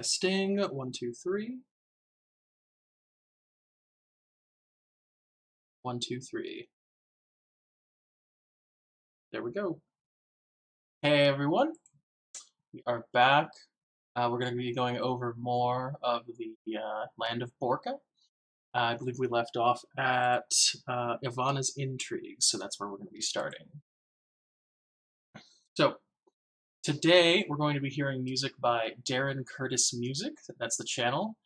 Sting, 1, 2, 3. 1, 2, 3. There we go. Hey everyone, we are back. We're going to be going over more of the land of Borca. I believe we left off at Ivana's intrigue, so that's where we're going to be starting. So, today we're going to be hearing music by Darren Curtis Music. That's the channel.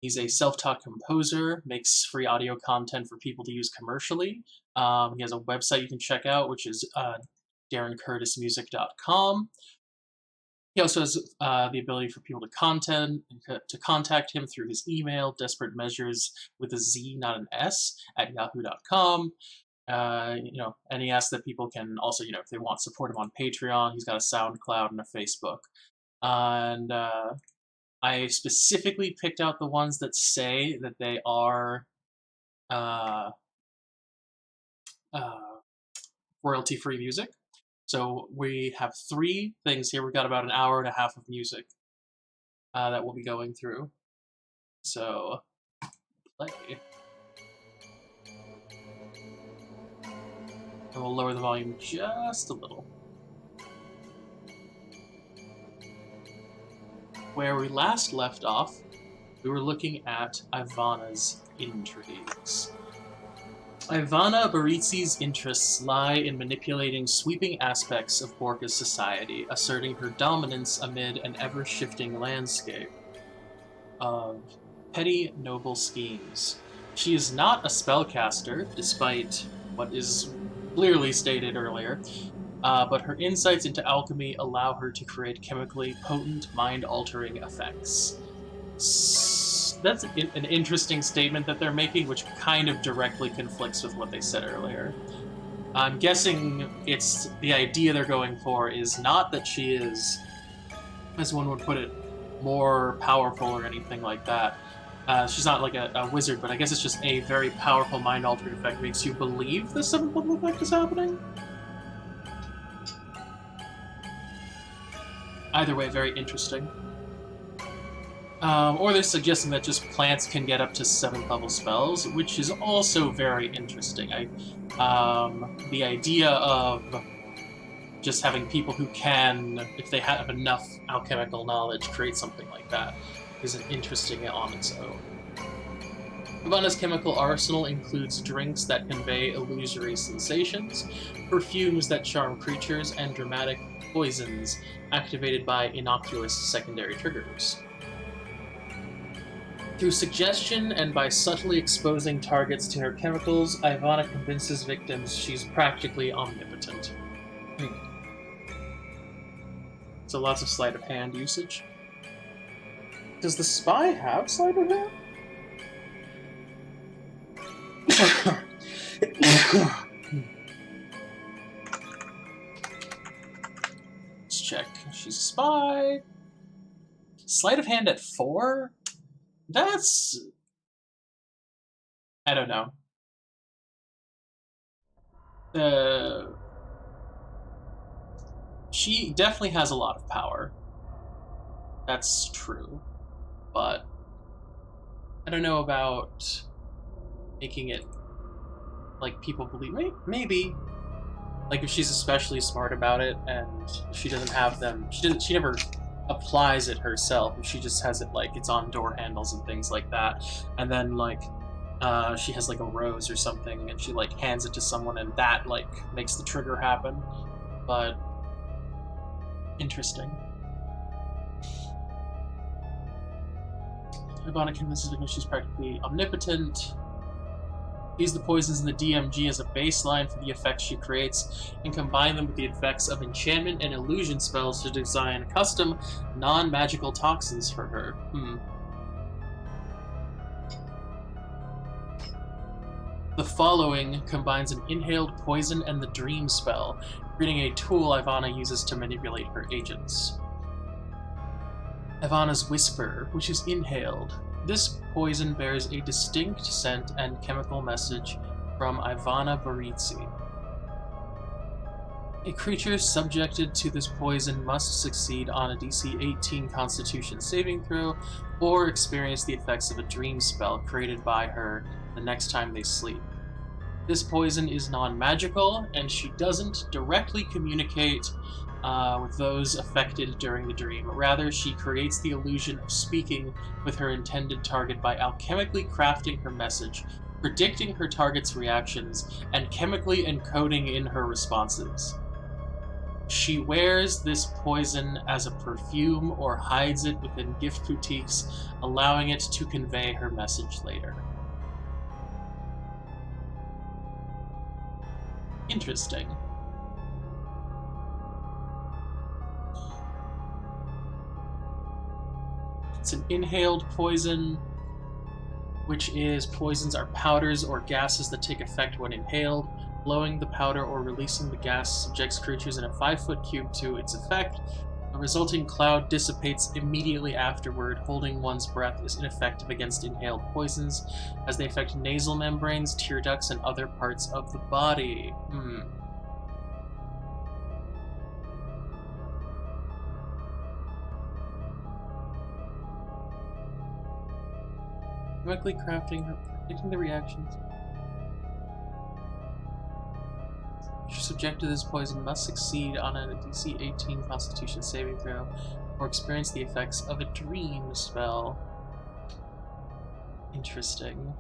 He's a self-taught composer, makes free audio content for people to use commercially. He has a website you can check out, which is DarrenCurtisMusic.com. He also has the ability for people to contact him through his email, Desperate Measures with a Z, not an S, at yahoo.com. And he asks that people can also, if they want, support him on Patreon. He's got a SoundCloud and a Facebook. And I specifically picked out the ones that say that they are royalty-free music. So we have 3 things here. We've got about an hour and a half of music that we'll be going through. So, play. And we'll lower the volume just a little. Where we last left off, we were looking at Ivana's intrigues. Ivana Baritsi's interests lie in manipulating sweeping aspects of Borca's society, asserting her dominance amid an ever-shifting landscape of petty, noble schemes. She is not a spellcaster, despite what is clearly stated earlier, but her insights into alchemy allow her to create chemically potent, mind-altering effects. That's an interesting statement that they're making, which kind of directly conflicts with what they said earlier. I'm guessing it's the idea they're going for is not that she is, as one would put it, more powerful or anything like that. She's not like a wizard, but I guess it's just a very powerful mind-altering effect makes you believe the seventh level effect is happening. Either way, very interesting. Or they're suggesting that just plants can get up to 7th level spells, which is also very interesting. The idea of just having people who can, if they have enough alchemical knowledge, create something like that is interesting on its own. Ivana's chemical arsenal includes drinks that convey illusory sensations, perfumes that charm creatures, and dramatic poisons activated by innocuous secondary triggers. Through suggestion and by subtly exposing targets to her chemicals, Ivana convinces victims she's practically omnipotent. So lots of sleight of hand usage. Does the spy have sleight of hand? Let's check. She's a spy. Sleight of hand at 4? That's... I don't know. She definitely has a lot of power. That's true. But I don't know about making it like people believe. Maybe. Like if she's especially smart about it and she doesn't have them. She never applies it herself. She just has it like it's on door handles and things like that. And then like she has like a rose or something and she like hands it to someone and that like makes the trigger happen. But interesting. Ivana convinces her she's practically omnipotent. Use the poisons in the DMG as a baseline for the effects she creates, and combine them with the effects of enchantment and illusion spells to design custom, non-magical toxins for her. The following combines an inhaled poison and the dream spell, creating a tool Ivana uses to manipulate her agents. Ivana's Whisper, which is inhaled. This poison bears a distinct scent and chemical message from Ivana Baritsi. A creature subjected to this poison must succeed on a DC 18 Constitution saving throw or experience the effects of a dream spell created by her the next time they sleep. This poison is non-magical, and she doesn't directly communicate with those affected during the dream. Rather, she creates the illusion of speaking with her intended target by alchemically crafting her message, predicting her target's reactions, and chemically encoding in her responses. She wears this poison as a perfume or hides it within gift boutiques, allowing it to convey her message later. Interesting. It's an inhaled poison, which is poisons are powders or gases that take effect when inhaled. Blowing the powder or releasing the gas subjects creatures in a 5-foot cube to its effect. The resulting cloud dissipates immediately afterward. Holding one's breath is ineffective against inhaled poisons, as they affect nasal membranes, tear ducts, and other parts of the body. Chemically crafting her, predicting the reactions. Creatures subject to this poison must succeed on a DC 18 Constitution saving throw or experience the effects of a dream spell. Interesting.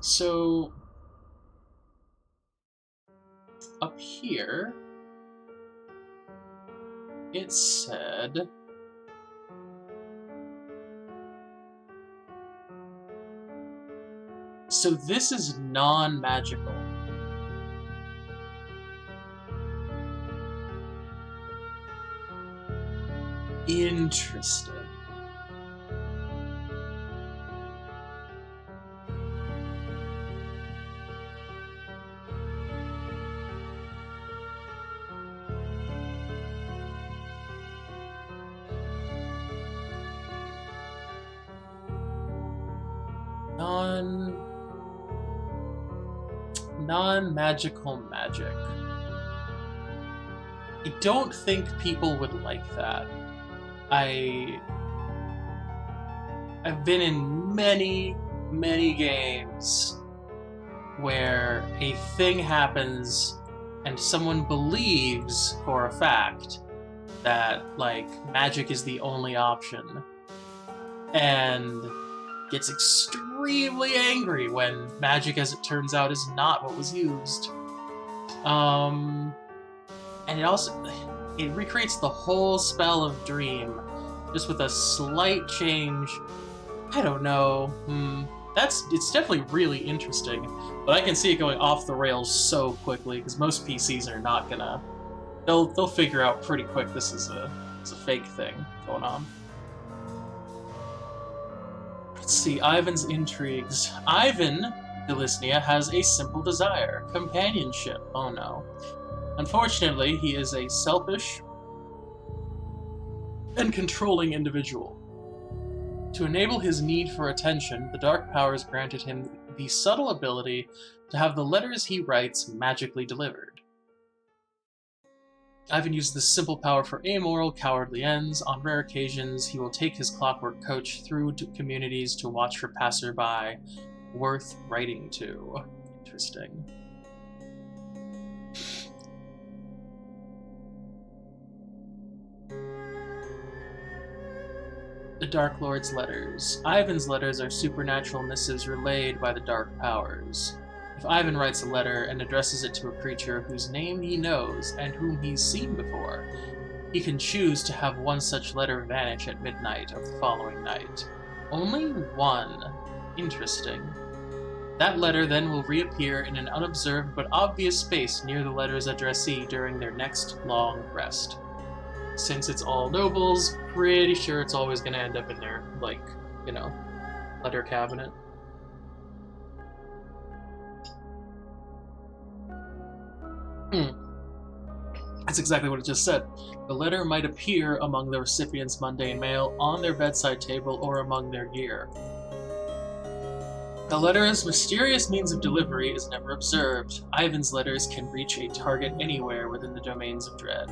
So, up here, it said... So this is non-magical. Interesting. Non-magical magic. I don't think people would like that. I've been in many games where a thing happens and someone believes for a fact that, like, magic is the only option, and gets extremely angry when magic, as it turns out, is not what was used. And it recreates the whole spell of Dream, just with a slight change. I don't know. It's definitely really interesting, but I can see it going off the rails so quickly because most PCs are not gonna. They'll figure out pretty quick this is a fake thing going on. Let's see, Ivan's intrigues. Ivan, Dementlieu, has a simple desire: companionship. Oh no. Unfortunately, he is a selfish and controlling individual. To enable his need for attention, the dark powers granted him the subtle ability to have the letters he writes magically delivered. Ivan uses this simple power for amoral, cowardly ends. On rare occasions, he will take his clockwork coach through to communities to watch for passerby worth writing to. Interesting. The Dark Lord's letters. Ivan's letters are supernatural missives relayed by the dark powers. If Ivan writes a letter and addresses it to a creature whose name he knows and whom he's seen before, he can choose to have one such letter vanish at midnight of the following night. Only one. Interesting. That letter then will reappear in an unobserved but obvious space near the letter's addressee during their next long rest. Since it's all nobles, pretty sure it's always going to end up in their, like, you know, letter cabinet. That's exactly what it just said. The letter might appear among the recipient's mundane mail, on their bedside table, or among their gear. The letter's mysterious means of delivery is never observed. Ivan's letters can reach a target anywhere within the domains of dread.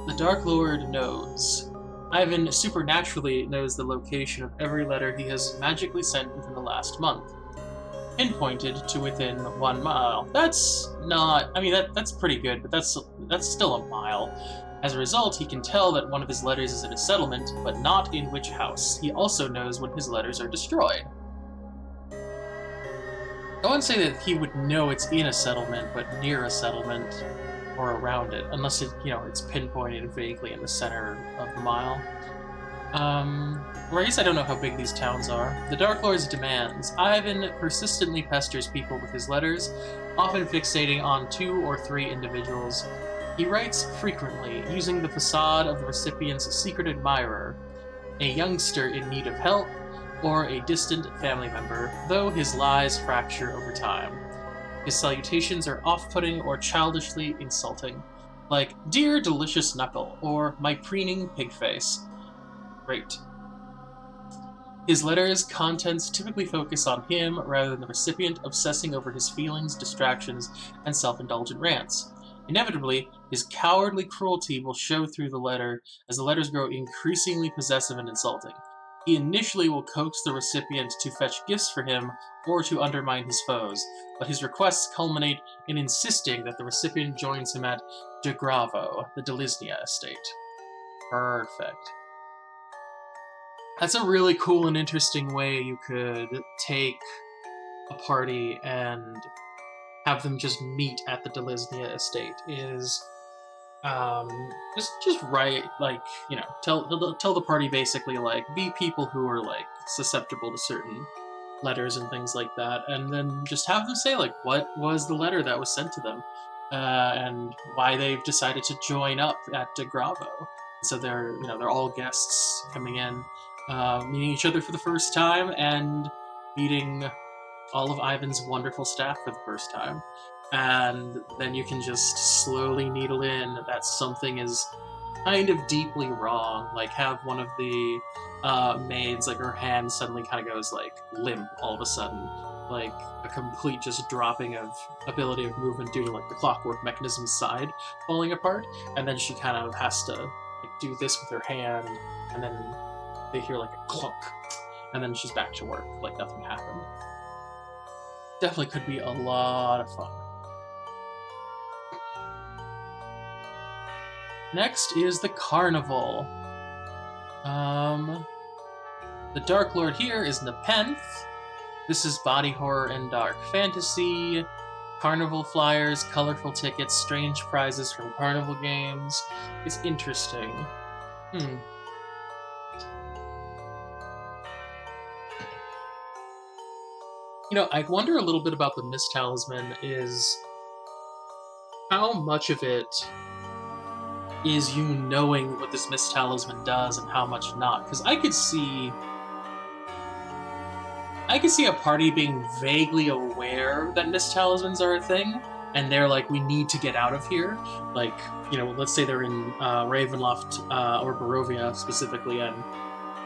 The Dark Lord knows. Ivan supernaturally knows the location of every letter he has magically sent within the last month. Pinpointed to within 1 mile. That's not... I mean, that's pretty good, but that's still a mile. As a result, he can tell that one of his letters is in a settlement, but not in which house. He also knows when his letters are destroyed. I wouldn't say that he would know it's in a settlement, but near a settlement, or around it, unless it, it's pinpointed vaguely in the center of the mile. Or I guess I don't know how big these towns are. The Dark Lord's demands. Ivan persistently pesters people with his letters, often fixating on 2 or 3 individuals. He writes frequently, using the facade of the recipient's secret admirer, a youngster in need of help, or a distant family member, though his lies fracture over time. His salutations are off-putting or childishly insulting, like, "Dear delicious knuckle," or "my preening pig face." Great. His letters' contents typically focus on him rather than the recipient, obsessing over his feelings, distractions, and self-indulgent rants. Inevitably, his cowardly cruelty will show through the letter as the letters grow increasingly possessive and insulting. He initially will coax the recipient to fetch gifts for him or to undermine his foes, but his requests culminate in insisting that the recipient joins him at De Gravo, the Dementlieu estate. Perfect. That's a really cool and interesting way you could take a party and have them just meet at the Dementlieu estate. Is just write, tell the party basically, be people who are susceptible to certain letters and things like that, and then just have them say what was the letter that was sent to them, and why they've decided to join up at De Gravo. So they're all guests coming in, meeting each other for the first time, and meeting all of Ivan's wonderful staff for the first time. And then you can just slowly needle in that something is kind of deeply wrong. Have one of the maids, her hand suddenly kind of goes limp all of a sudden, a complete just dropping of ability of movement due to the clockwork mechanism side falling apart, and then she kind of has to do this with her hand, and then they hear a clunk, and then she's back to work nothing happened. Definitely could be a lot of fun. Next is the Carnival. The Dark Lord here is Nepenthe. This is body horror and dark fantasy. Carnival flyers, colorful tickets, strange prizes from carnival games. It's interesting. I wonder a little bit about the Mist Talisman is how much of it is you knowing what this Mist Talisman does and how much not. Because I could see a party being vaguely aware that Mist Talismans are a thing, and they're we need to get out of here. Let's say they're in Ravenloft or Barovia specifically, and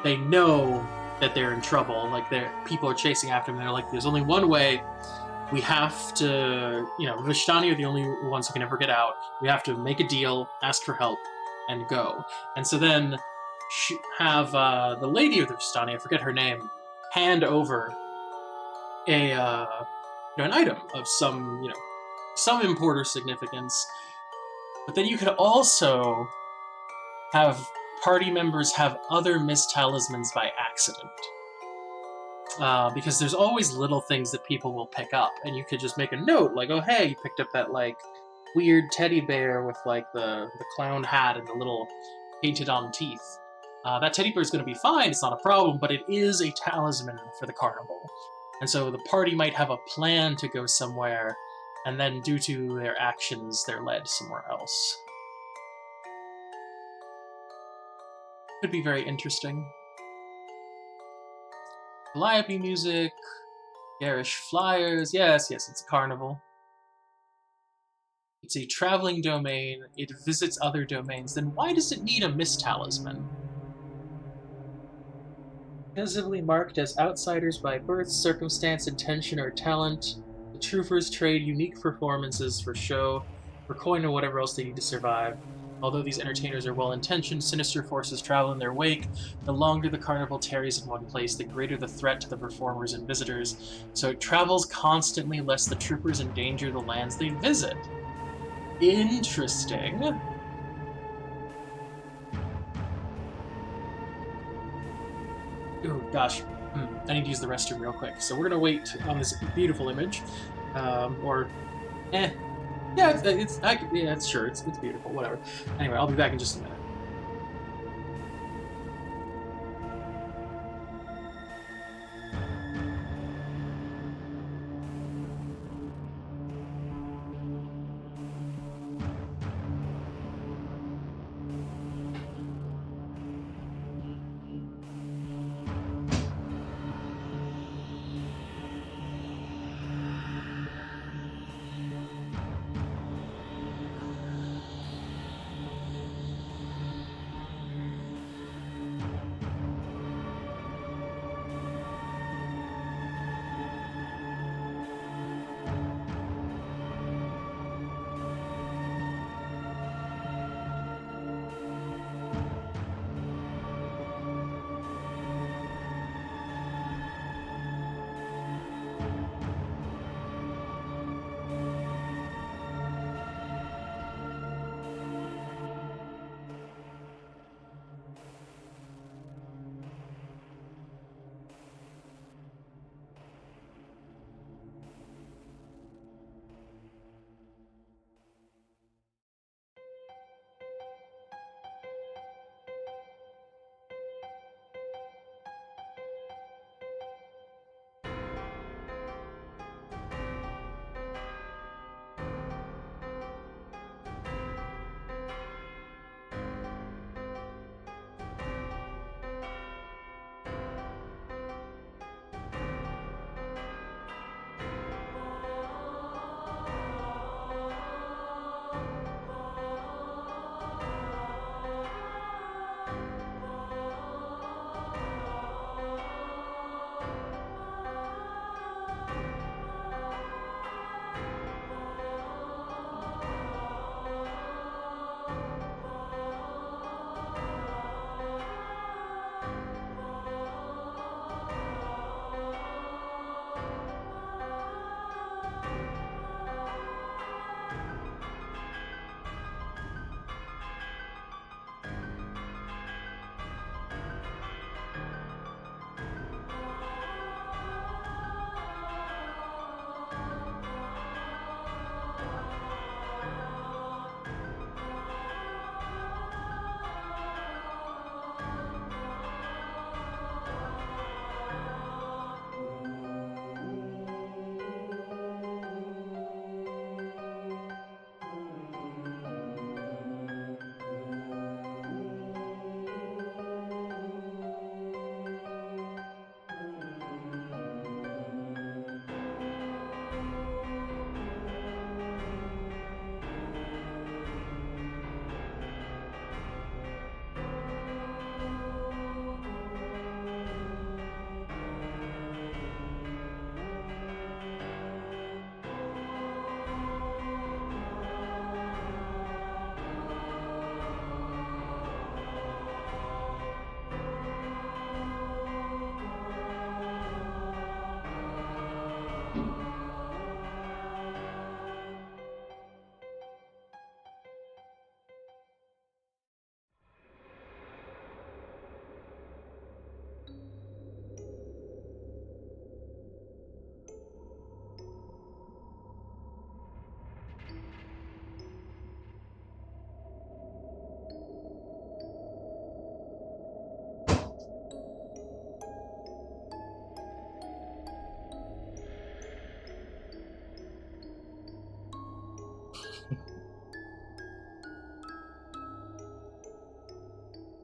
they know that they're in trouble. People are chasing after them, and they're there's only one way. We have to, Vistani are the only ones who can ever get out. We have to make a deal, ask for help, and go. And so then have the lady of the Vistani, I forget her name, hand over an item of some import or significance. But then you could also have party members have other Mist Talismans by accident. Because there's always little things that people will pick up, and you could just make a note, oh, hey, you picked up that, weird teddy bear with, the clown hat and the little painted-on teeth. That teddy bear is going to be fine, it's not a problem, but it is a talisman for the carnival. And so the party might have a plan to go somewhere, and then due to their actions, they're led somewhere else. Could be very interesting. Calliope music, garish flyers. Yes, it's a carnival. It's a traveling domain. It visits other domains. Then why does it need a Mist Talisman? Visibly marked as outsiders by birth, circumstance, intention, or talent, the troopers trade unique performances for show, for coin, or whatever else they need to survive. Although these entertainers are well-intentioned, sinister forces travel in their wake. The longer the carnival tarries in one place, the greater the threat to the performers and visitors. So it travels constantly lest the troopers endanger the lands they visit. Interesting. Oh gosh, I need to use the restroom real quick. So we're gonna wait on this beautiful image, yeah, it's beautiful, whatever. Anyway, I'll be back in just a minute.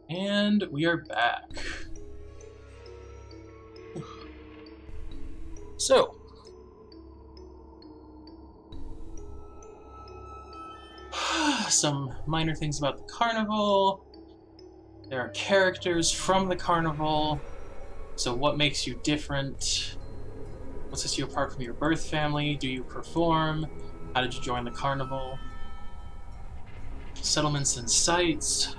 And we are back. So, some minor things about the carnival. There are characters from the carnival. So what makes you different? What sets you apart from your birth family? Do you perform? How did you join the carnival? Settlements and sites.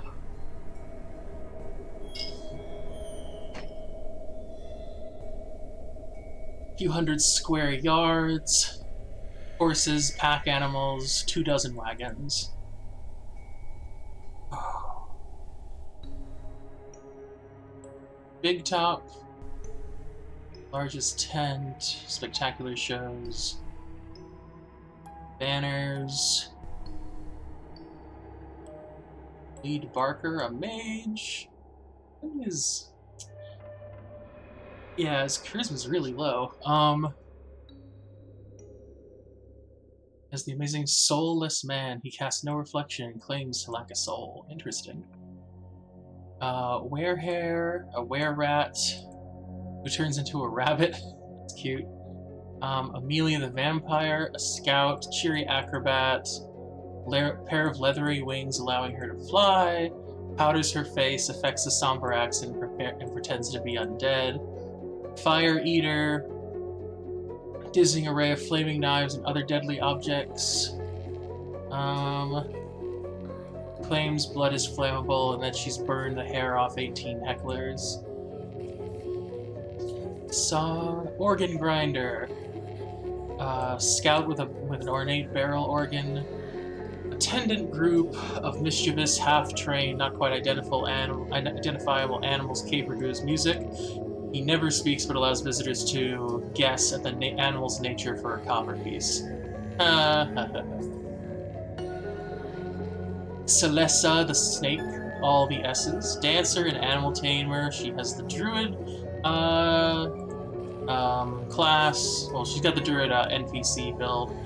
Few hundred square yards. Horses, pack animals, 24 wagons. Big top. Largest tent. Spectacular shows. Banners. Lead Barker, a mage. Yeah, his charisma's really low. As the amazing soulless man, he casts no reflection and claims to lack a soul. Interesting. Werehair, a were-rat, who turns into a rabbit. It's cute. Amelia the vampire, a scout, cheery acrobat, pair of leathery wings allowing her to fly, powders her face, affects a somber accent, and pretends to be undead. Fire eater, dizzying array of flaming knives and other deadly objects. Claims blood is flammable and that she's burned the hair off 18 hecklers. Organ grinder. Scout with an ornate barrel organ. Attendant group of mischievous, half-trained, not quite identifiable animals caper to his music. He never speaks but allows visitors to guess at the animal's nature for a copper piece. Celessa the snake, all the S's. Dancer and animal tamer. She has the druid class. Well, she's got the druid NPC build.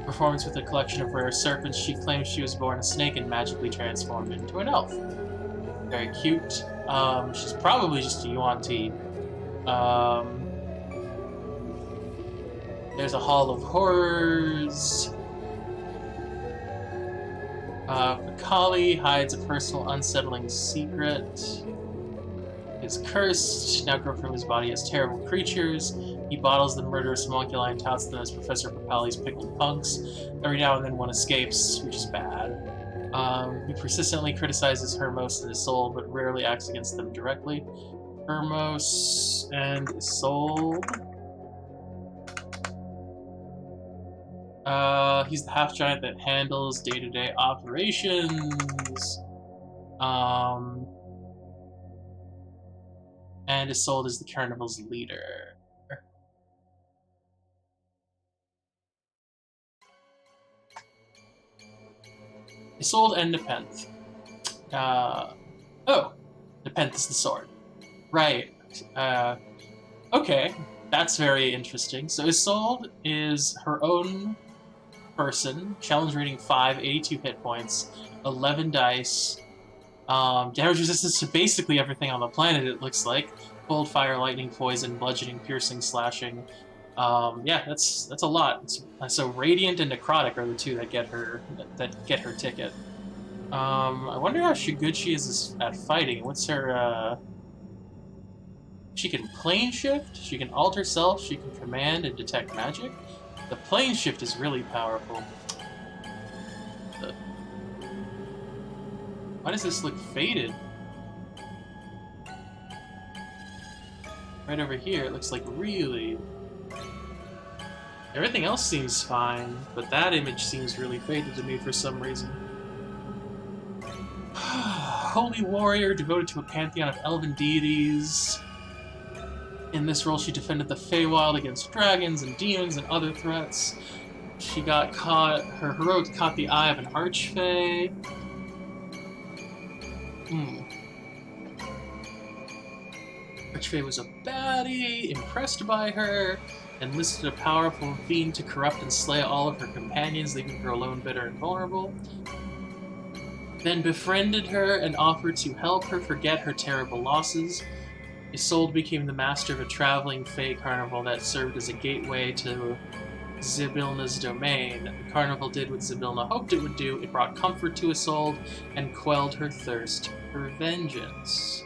Performance with a collection of rare serpents. She claims she was born a snake and magically transformed into an elf. Very cute. She's probably just a Yuan-Ti. There's a Hall of Horrors. Kali hides a personal unsettling secret. Is cursed, now grown from his body as terrible creatures. He bottles the murderous homunculi and touts them as Professor Papali's pickled punks. Every now and then one escapes, which is bad. He persistently criticizes Hermos and Isolde, but rarely acts against them directly. Hermos and Isolde. He's the half-giant that handles day-to-day operations. And Isolde is the carnival's leader. Isolde and Nepenthe. Oh, Nepenthe is the sword. Right. Okay, that's very interesting. So Isolde is her own person, challenge rating 5, 82 hit points, 11 dice, damage resistance to basically everything on the planet, it looks like. Cold, fire, lightning, poison, bludgeoning, piercing, slashing. Yeah, that's a lot. So radiant and necrotic are the two that get her ticket. I wonder how good she is at fighting. What's her? She can plane shift. She can alter self. She can command and detect magic. The plane shift is really powerful. Why does this look faded? Right over here, it looks like really... Everything else seems fine, but that image seems really faded to me for some reason. Holy warrior devoted to a pantheon of elven deities. In this role, she defended the Feywild against dragons and demons and other threats. She got caught... Her heroics caught the eye of an archfey. Archfey was a baddie, impressed by her, enlisted a powerful fiend to corrupt and slay all of her companions, leaving her alone, bitter, and vulnerable. Then befriended her and offered to help her forget her terrible losses. Isolde became the master of a traveling Fey carnival that served as a gateway to Zybilna's domain. The carnival did what Zybilna hoped it would do. It brought comfort to Isolde and quelled her thirst for vengeance.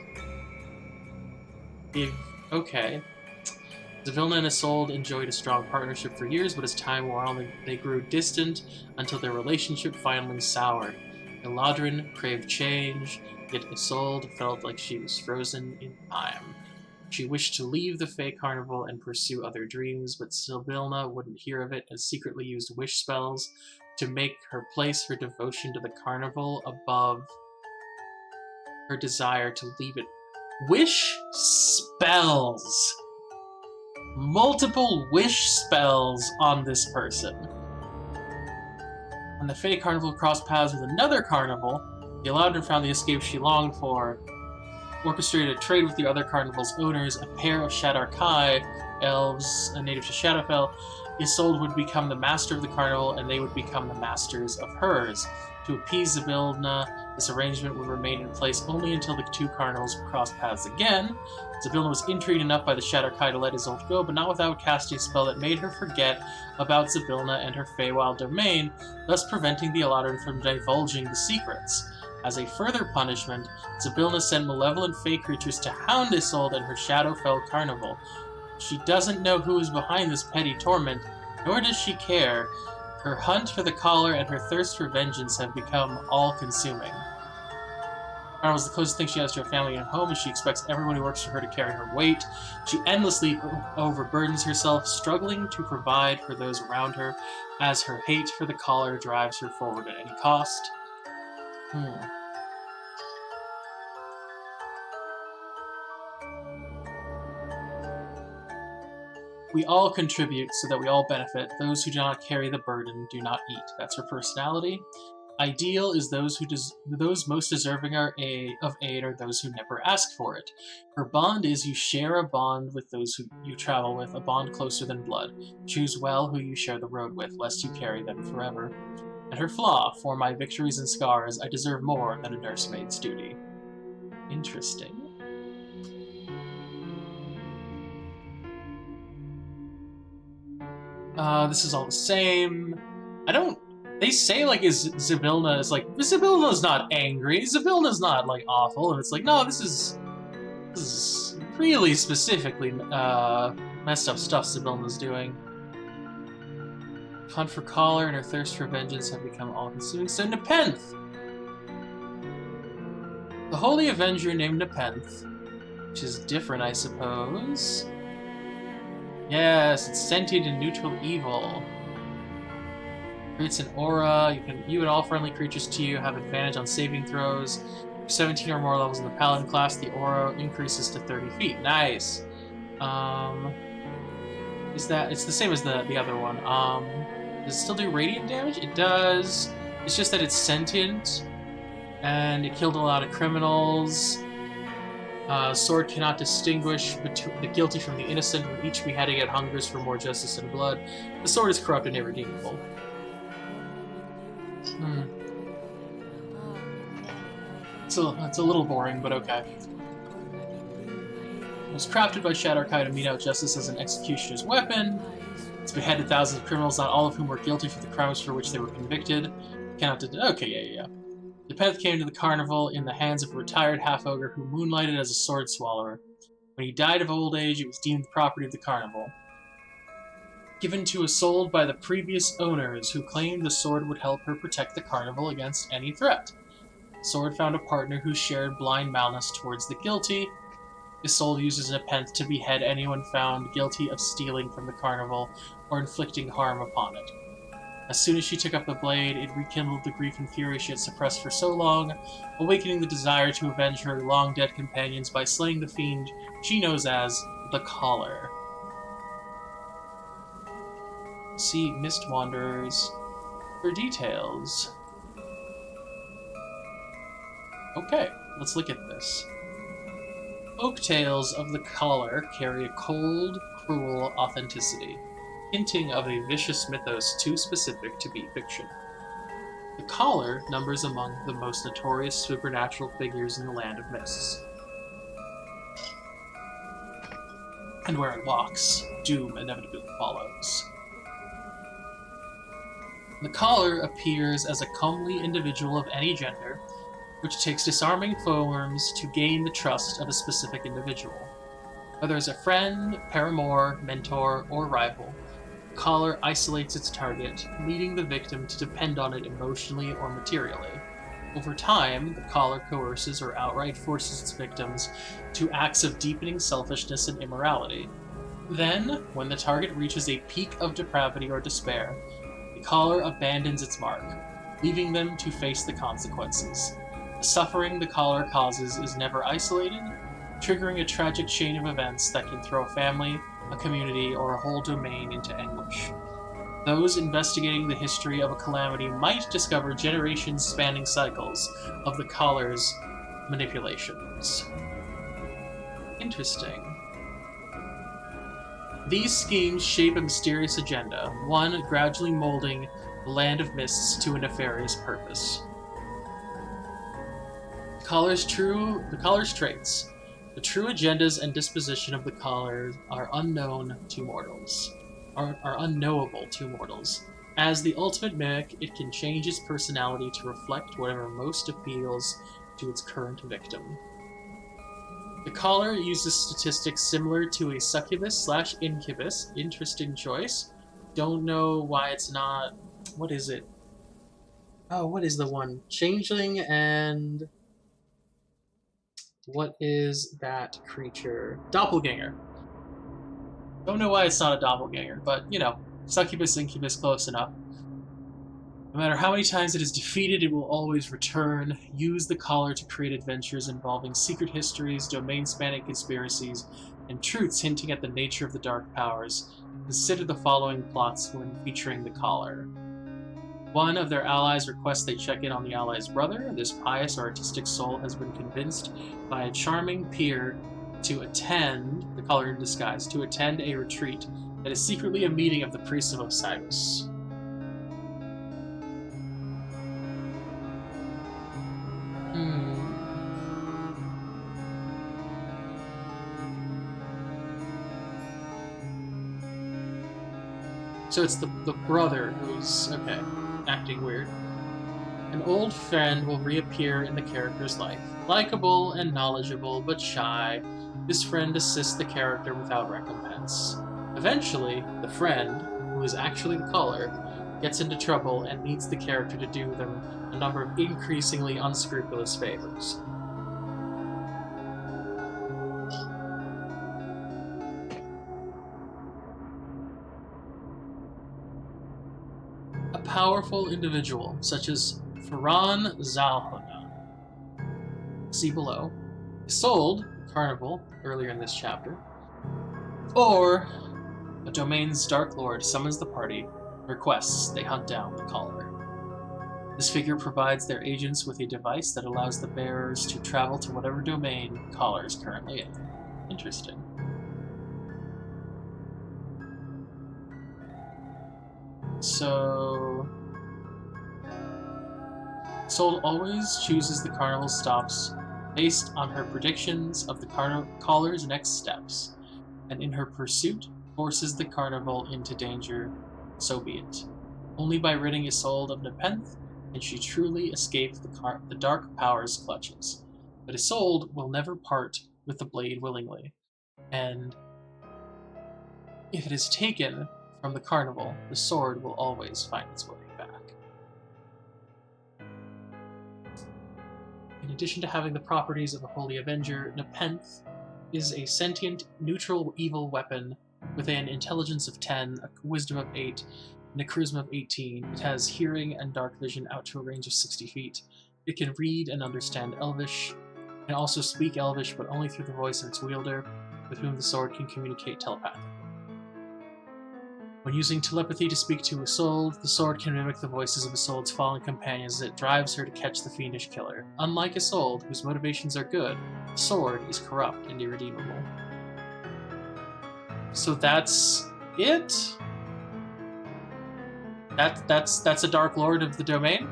Okay. Zybilna and Isolde enjoyed a strong partnership for years, but as time wore on, they grew distant until their relationship finally soured. Eladrin craved change, yet Isolde felt like she was frozen in time. She wished to leave the Fey Carnival and pursue other dreams, but Zybilna wouldn't hear of it and secretly used wish spells to make her place her devotion to the carnival above her desire to leave it. Wish spells! Multiple wish spells on this person. When the Fey Carnival crossed paths with another carnival, the Eladrin found the escape she longed for, orchestrated a trade with the other carnival's owners, a pair of Shadarkai elves, a native to Shadowfell. Isolde would become the master of the carnival, and they would become the masters of hers. To appease Zybilna, this arrangement would remain in place only until the two carnivals would cross paths again. Zybilna was intrigued enough by the Shadarkai to let Isolde go, but not without casting a spell that made her forget about Zybilna and her Feywild domain, thus preventing the Eladrin from divulging the secrets. As a further punishment, Zybilna sent malevolent Fey creatures to hound Isolde and her Shadowfell carnival. She doesn't know who is behind this petty torment, nor does she care. Her hunt for the collar and her thirst for vengeance have become all-consuming. Carnival is the closest thing she has to her family and home, and she expects everyone who works for her to carry her weight. She endlessly overburdens herself, struggling to provide for those around her, as her hate for the collar drives her forward at any cost. We all contribute so that we all benefit. Those who do not carry the burden do not eat. That's her personality. Ideal is those most deserving of aid are those who never ask for it. Her bond is you share a bond with those who you travel with, a bond closer than blood. Choose well who you share the road with, lest you carry them forever. And her flaw, for my victories and scars, I deserve more than a nursemaid's duty. Interesting. This is all the same. They say, like, Zybilna's not angry. Zybilna's not, like, awful. And it's like, no, this is really specifically, messed up stuff Zybilna's doing. Hunt for collar and her thirst for vengeance have become all-consuming. So Nepenthe! The Holy Avenger named Nepenthe, which is different, I suppose. Yes, it's sentient and neutral evil. Creates an aura. You and all friendly creatures to you have advantage on saving throws. 17 or more levels in the Paladin class, the aura increases to 30 feet. Nice. It's the same as the other one. Does it still do radiant damage? It does. It's just that it's sentient, and it killed a lot of criminals. Sword cannot distinguish between the guilty from the innocent. With each beheading, it hungers for more justice and blood. The sword is corrupt and irredeemable. It's a little boring, but okay. It was crafted by Shadarkai to mete out justice as an executioner's weapon. It's beheaded thousands of criminals, not all of whom were guilty for the crimes for which they were convicted. Okay, yeah. Nepenthe came to the carnival in the hands of a retired half-ogre who moonlighted as a sword swallower. When he died of old age, it was deemed the property of the carnival. Given to Isolde by the previous owners, who claimed the sword would help her protect the carnival against any threat. Sword found a partner who shared blind malice towards the guilty. Isolde uses Nepenthe to behead anyone found guilty of stealing from the carnival or inflicting harm upon it. As soon as she took up the blade, it rekindled the grief and fury she had suppressed for so long, awakening the desire to avenge her long-dead companions by slaying the fiend she knows as the Collar. See Mist Wanderers for details. Okay, let's look at this. Folk tales of the Collar carry a cold, cruel authenticity, hinting of a vicious mythos too specific to be fiction. The Collar numbers among the most notorious supernatural figures in the Land of Mists. And where it walks, doom inevitably follows. The collar appears as a comely individual of any gender, which takes disarming forms to gain the trust of a specific individual. Whether as a friend, paramour, mentor, or rival, the collar isolates its target, leading the victim to depend on it emotionally or materially. Over time, the collar coerces or outright forces its victims to acts of deepening selfishness and immorality. Then, when the target reaches a peak of depravity or despair, the collar abandons its mark, leaving them to face the consequences. The suffering the collar causes is never isolated, triggering a tragic chain of events that can throw a family, a community, or a whole domain into anguish. Those investigating the history of a calamity might discover generations-spanning cycles of the collar's manipulations. Interesting. These schemes shape a mysterious agenda, one gradually molding the land of mists to a nefarious purpose. The collar's traits. The true agendas and disposition of the collar are unknowable to mortals. As the ultimate mimic, it can change its personality to reflect whatever most appeals to its current victim. The collar uses statistics similar to a succubus/incubus. Interesting choice. Don't know why it's not... What is it? Oh, what is the one? Changeling and... What is that creature? Doppelganger. Don't know why it's not a doppelganger, but, you know, succubus, incubus, close enough. No matter how many times it is defeated, it will always return. Use the collar to create adventures involving secret histories, domain-spanning conspiracies, and truths hinting at the nature of the dark powers. Consider the following plots when featuring the collar. One of their allies requests they check in on the ally's brother. This pious or artistic soul has been convinced by a charming peer to attend, the collar in disguise, to attend a retreat that is secretly a meeting of the priests of Osiris. So it's the brother who's, okay, acting weird. An old friend will reappear in the character's life. Likeable and knowledgeable, but shy, this friend assists the character without recompense. Eventually, the friend, who is actually the collar, gets into trouble and needs the character to do them a number of increasingly unscrupulous favors. A powerful individual, such as Ferran Zalhona, see below, is sold, Carnival, earlier in this chapter, or a domain's Dark Lord summons the party, requests they hunt down the collar. This figure provides their agents with a device that allows the bearers to travel to whatever domain the collar is currently in. Interesting. So... Soul always chooses the Carnival stops based on her predictions of the collar's next steps, and in her pursuit forces the Carnival into danger, so be it. Only by ridding Isolde of Nepenthe can she truly escape the dark power's clutches. But Isolde will never part with the blade willingly, and if it is taken from the Carnival, the sword will always find its way back. In addition to having the properties of a Holy Avenger, Nepenthe is a sentient, neutral evil weapon with an intelligence of 10, a wisdom of 8, and a charisma of 18. It has hearing and dark vision out to a range of 60 feet. It can read and understand Elvish, and also speak Elvish, but only through the voice of its wielder, with whom the sword can communicate telepathically. When using telepathy to speak to Isolde, the sword can mimic the voices of Isolde's fallen companions as it drives her to catch the fiendish killer. Unlike Isolde, whose motivations are good, the sword is corrupt and irredeemable. So that's it? That's a Dark Lord of the domain?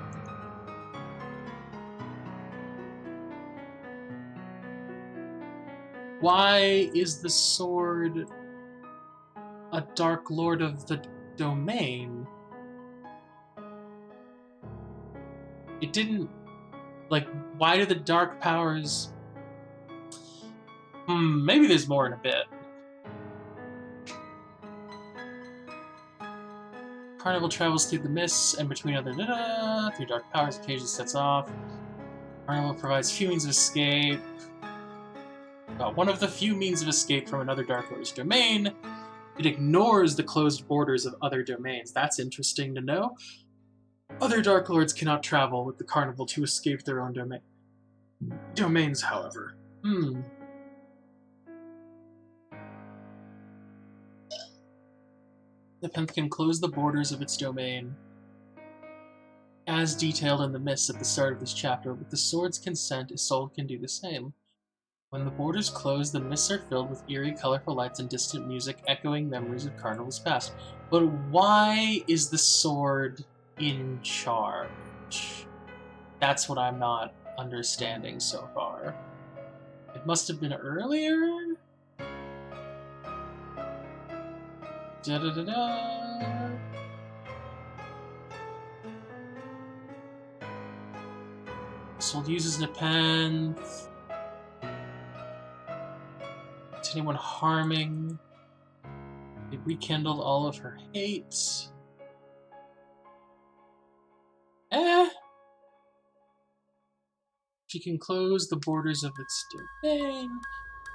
Why is the sword a Dark Lord of the domain? It didn't... Like, why do the dark powers... maybe there's more in a bit. Carnival travels through the mists and between other through dark powers, occasionally sets off. Carnival provides few means of escape. One of the few means of escape from another Dark Lord's domain. It ignores the closed borders of other domains. That's interesting to know. Other Dark Lords cannot travel with the Carnival to escape their own domains, however. The Penth can close the borders of its domain, as detailed in the mists at the start of this chapter. With the sword's consent, Isolde can do the same. When the borders close, the mists are filled with eerie, colorful lights and distant music, echoing memories of Carnival's past. But why is the sword in charge? That's what I'm not understanding so far. It must have been earlier? Da-da-da-da. Isolde uses Nepenthe. To anyone harming. It rekindled all of her hate. She can close the borders of its domain.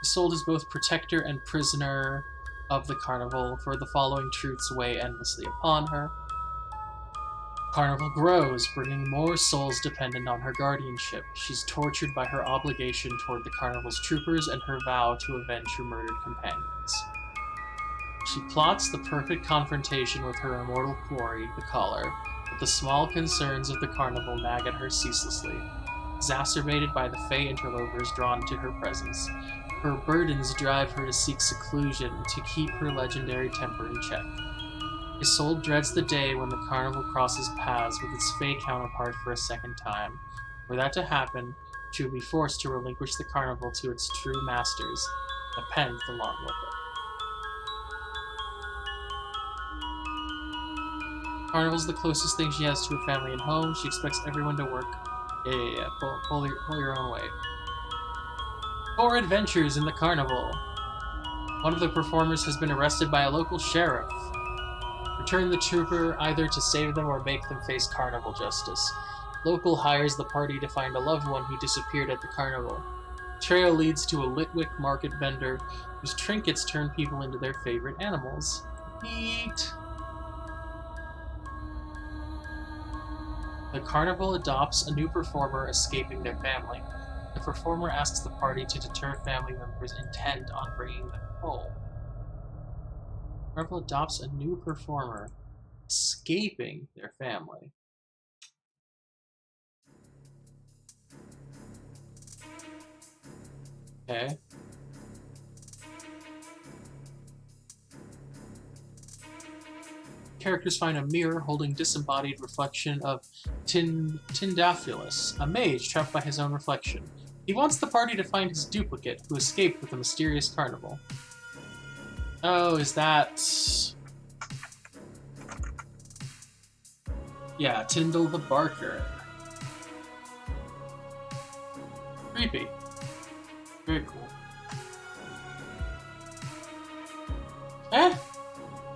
Isolde is both protector and prisoner of the Carnival, for the following truths weigh endlessly upon her. Carnival grows, bringing more souls dependent on her guardianship. She's tortured by her obligation toward the Carnival's troopers and her vow to avenge her murdered companions. She plots the perfect confrontation with her immortal quarry, the Caller, but the small concerns of the Carnival nag at her ceaselessly, exacerbated by the Fey interlopers drawn to her presence. Her burdens drive her to seek seclusion to keep her legendary temper in check. Isolde dreads the day when the Carnival crosses paths with its Fey counterpart for a second time. Were that to happen, she would be forced to relinquish the Carnival to its true masters, Nepenthe along with it. Carnival's the closest thing she has to her family and home. She expects everyone to work. Pull your own weight. 4 adventures in the Carnival. One of the performers has been arrested by a local sheriff. Return the trooper either to save them or make them face Carnival justice. Local hires the party to find a loved one who disappeared at the Carnival. Trail leads to a Litwick market vendor whose trinkets turn people into their favorite animals. Neat. The Carnival adopts a new performer escaping their family. The performer asks the party to deter family members intent on bringing them home. The Carnival adopts a new performer escaping their family. Okay. Characters find a mirror holding disembodied reflection of Tindaphilus, a mage trapped by his own reflection. He wants the party to find his duplicate, who escaped with a mysterious carnival. Oh, is that... Yeah, Tyndall the Barker. Creepy. Very cool.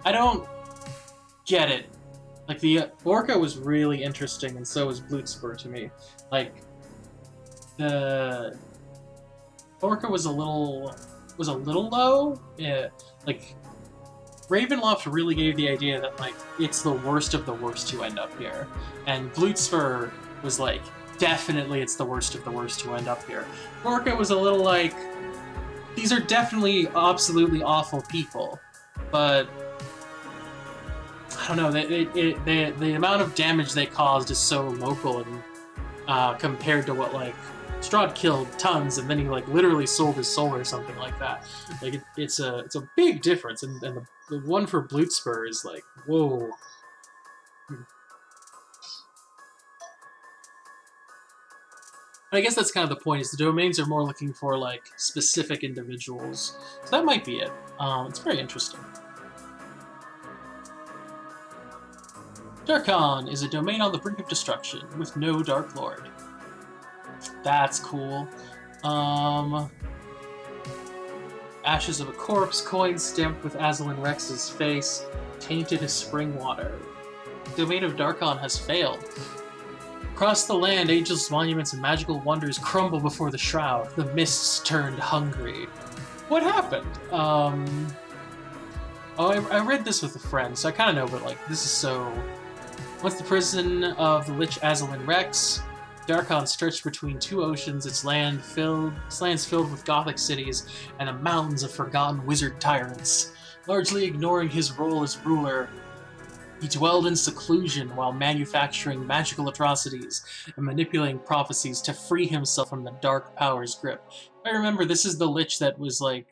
I don't get it. Like, the Borca was really interesting, and so was Blutspur to me. Like, the Borca was a little low. Yeah, like, Ravenloft really gave the idea that, like, it's the worst of the worst to end up here. And Blutspur was like, definitely it's the worst of the worst to end up here. Borca was a little like, these are definitely absolutely awful people, but I don't know, the amount of damage they caused is so local, and compared to what, like, Strahd killed tons, and then he, like, literally sold his soul or something like that. Like, it's a big difference, and the one for Blutspur is like, whoa. I guess that's kind of the point, is the domains are more looking for, like, specific individuals. So that might be it. It's very interesting. Darkon is a domain on the brink of destruction, with no Dark Lord. That's cool. Ashes of a corpse, coin stamped with Azalin Rex's face, tainted as spring water. The domain of Darkon has failed. Across the land, ageless monuments and magical wonders crumble before the shroud. The mists turned hungry. What happened? I read this with a friend, so I kind of know, but, like, this is so... Once the prison of the Lich Azalin Rex, Darkon stretched between two oceans, its lands filled with Gothic cities and the mountains of forgotten wizard tyrants. Largely ignoring his role as ruler, he dwelled in seclusion while manufacturing magical atrocities and manipulating prophecies to free himself from the dark power's grip. I remember this is the Lich that was, like,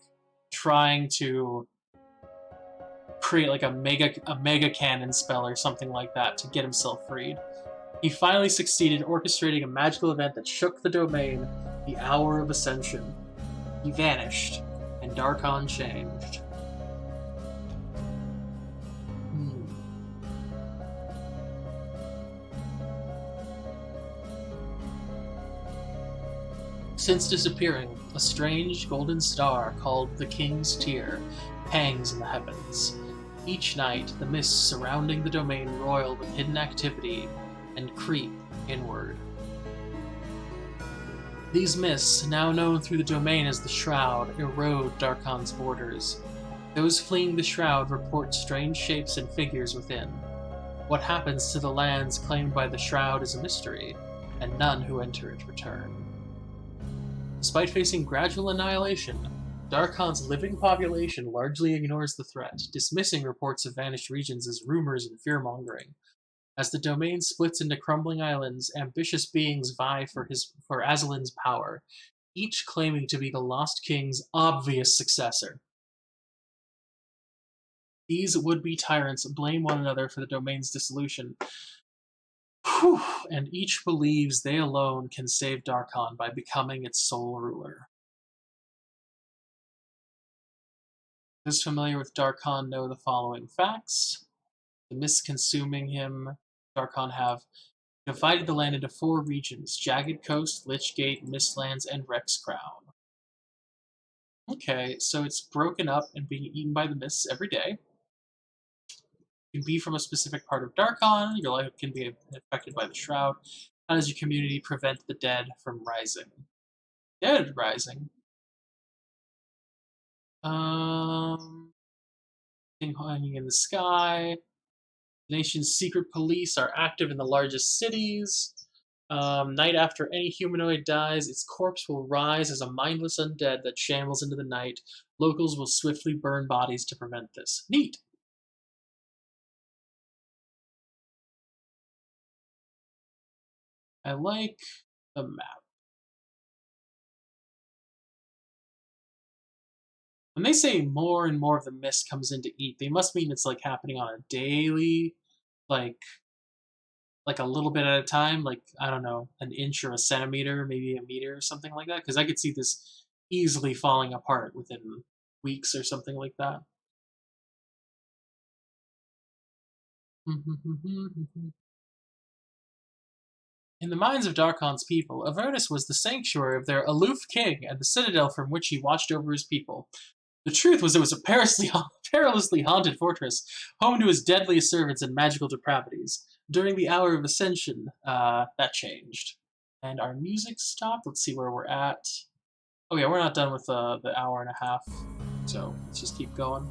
trying to create, like, a mega cannon spell or something like that to get himself freed. He finally succeeded orchestrating a magical event that shook the domain, the Hour of Ascension. He vanished, and Darkon changed. Since disappearing, a strange golden star called the King's Tear hangs in the heavens. Each night, the mists surrounding the domain roil with hidden activity and creep inward. These mists, now known through the domain as the Shroud, erode Darkon's borders. Those fleeing the Shroud report strange shapes and figures within. What happens to the lands claimed by the Shroud is a mystery, and none who enter it return. Despite facing gradual annihilation, Darkon's living population largely ignores the threat, dismissing reports of vanished regions as rumors and fear-mongering. As the domain splits into crumbling islands, ambitious beings vie for Azalin's power, each claiming to be the Lost King's obvious successor. These would-be tyrants blame one another for the domain's dissolution, and each believes they alone can save Darkon by becoming its sole ruler. Those familiar with Darkon know the following facts. The mists consuming him, Darkon have divided the land into 4 regions: Jagged Coast, Lichgate, Mistlands, and Rex Crown. Okay, so it's broken up and being eaten by the mists every day. You can be from a specific part of Darkon, your life can be affected by the Shroud. How does your community prevent the dead from rising? Dead rising? Thing hanging in the sky. The nation's secret police are active in the largest cities. Night after any humanoid dies, its corpse will rise as a mindless undead that shambles into the night. Locals will swiftly burn bodies to prevent this. Neat! I like the map. When they say more and more of the mist comes in to eat, they must mean it's, like, happening on a daily, like a little bit at a time, like, I don't know, an inch or a centimeter, maybe a meter or something like that, because I could see this easily falling apart within weeks or something like that. In the minds of Darkon's people, Avernus was the sanctuary of their aloof king and the citadel from which he watched over his people. The truth was it was a perilously haunted fortress, home to his deadliest servants and magical depravities. During the Hour of Ascension, that changed. And our music stopped. Let's see where we're at. Oh yeah, we're not done with the hour and a half, so let's just keep going.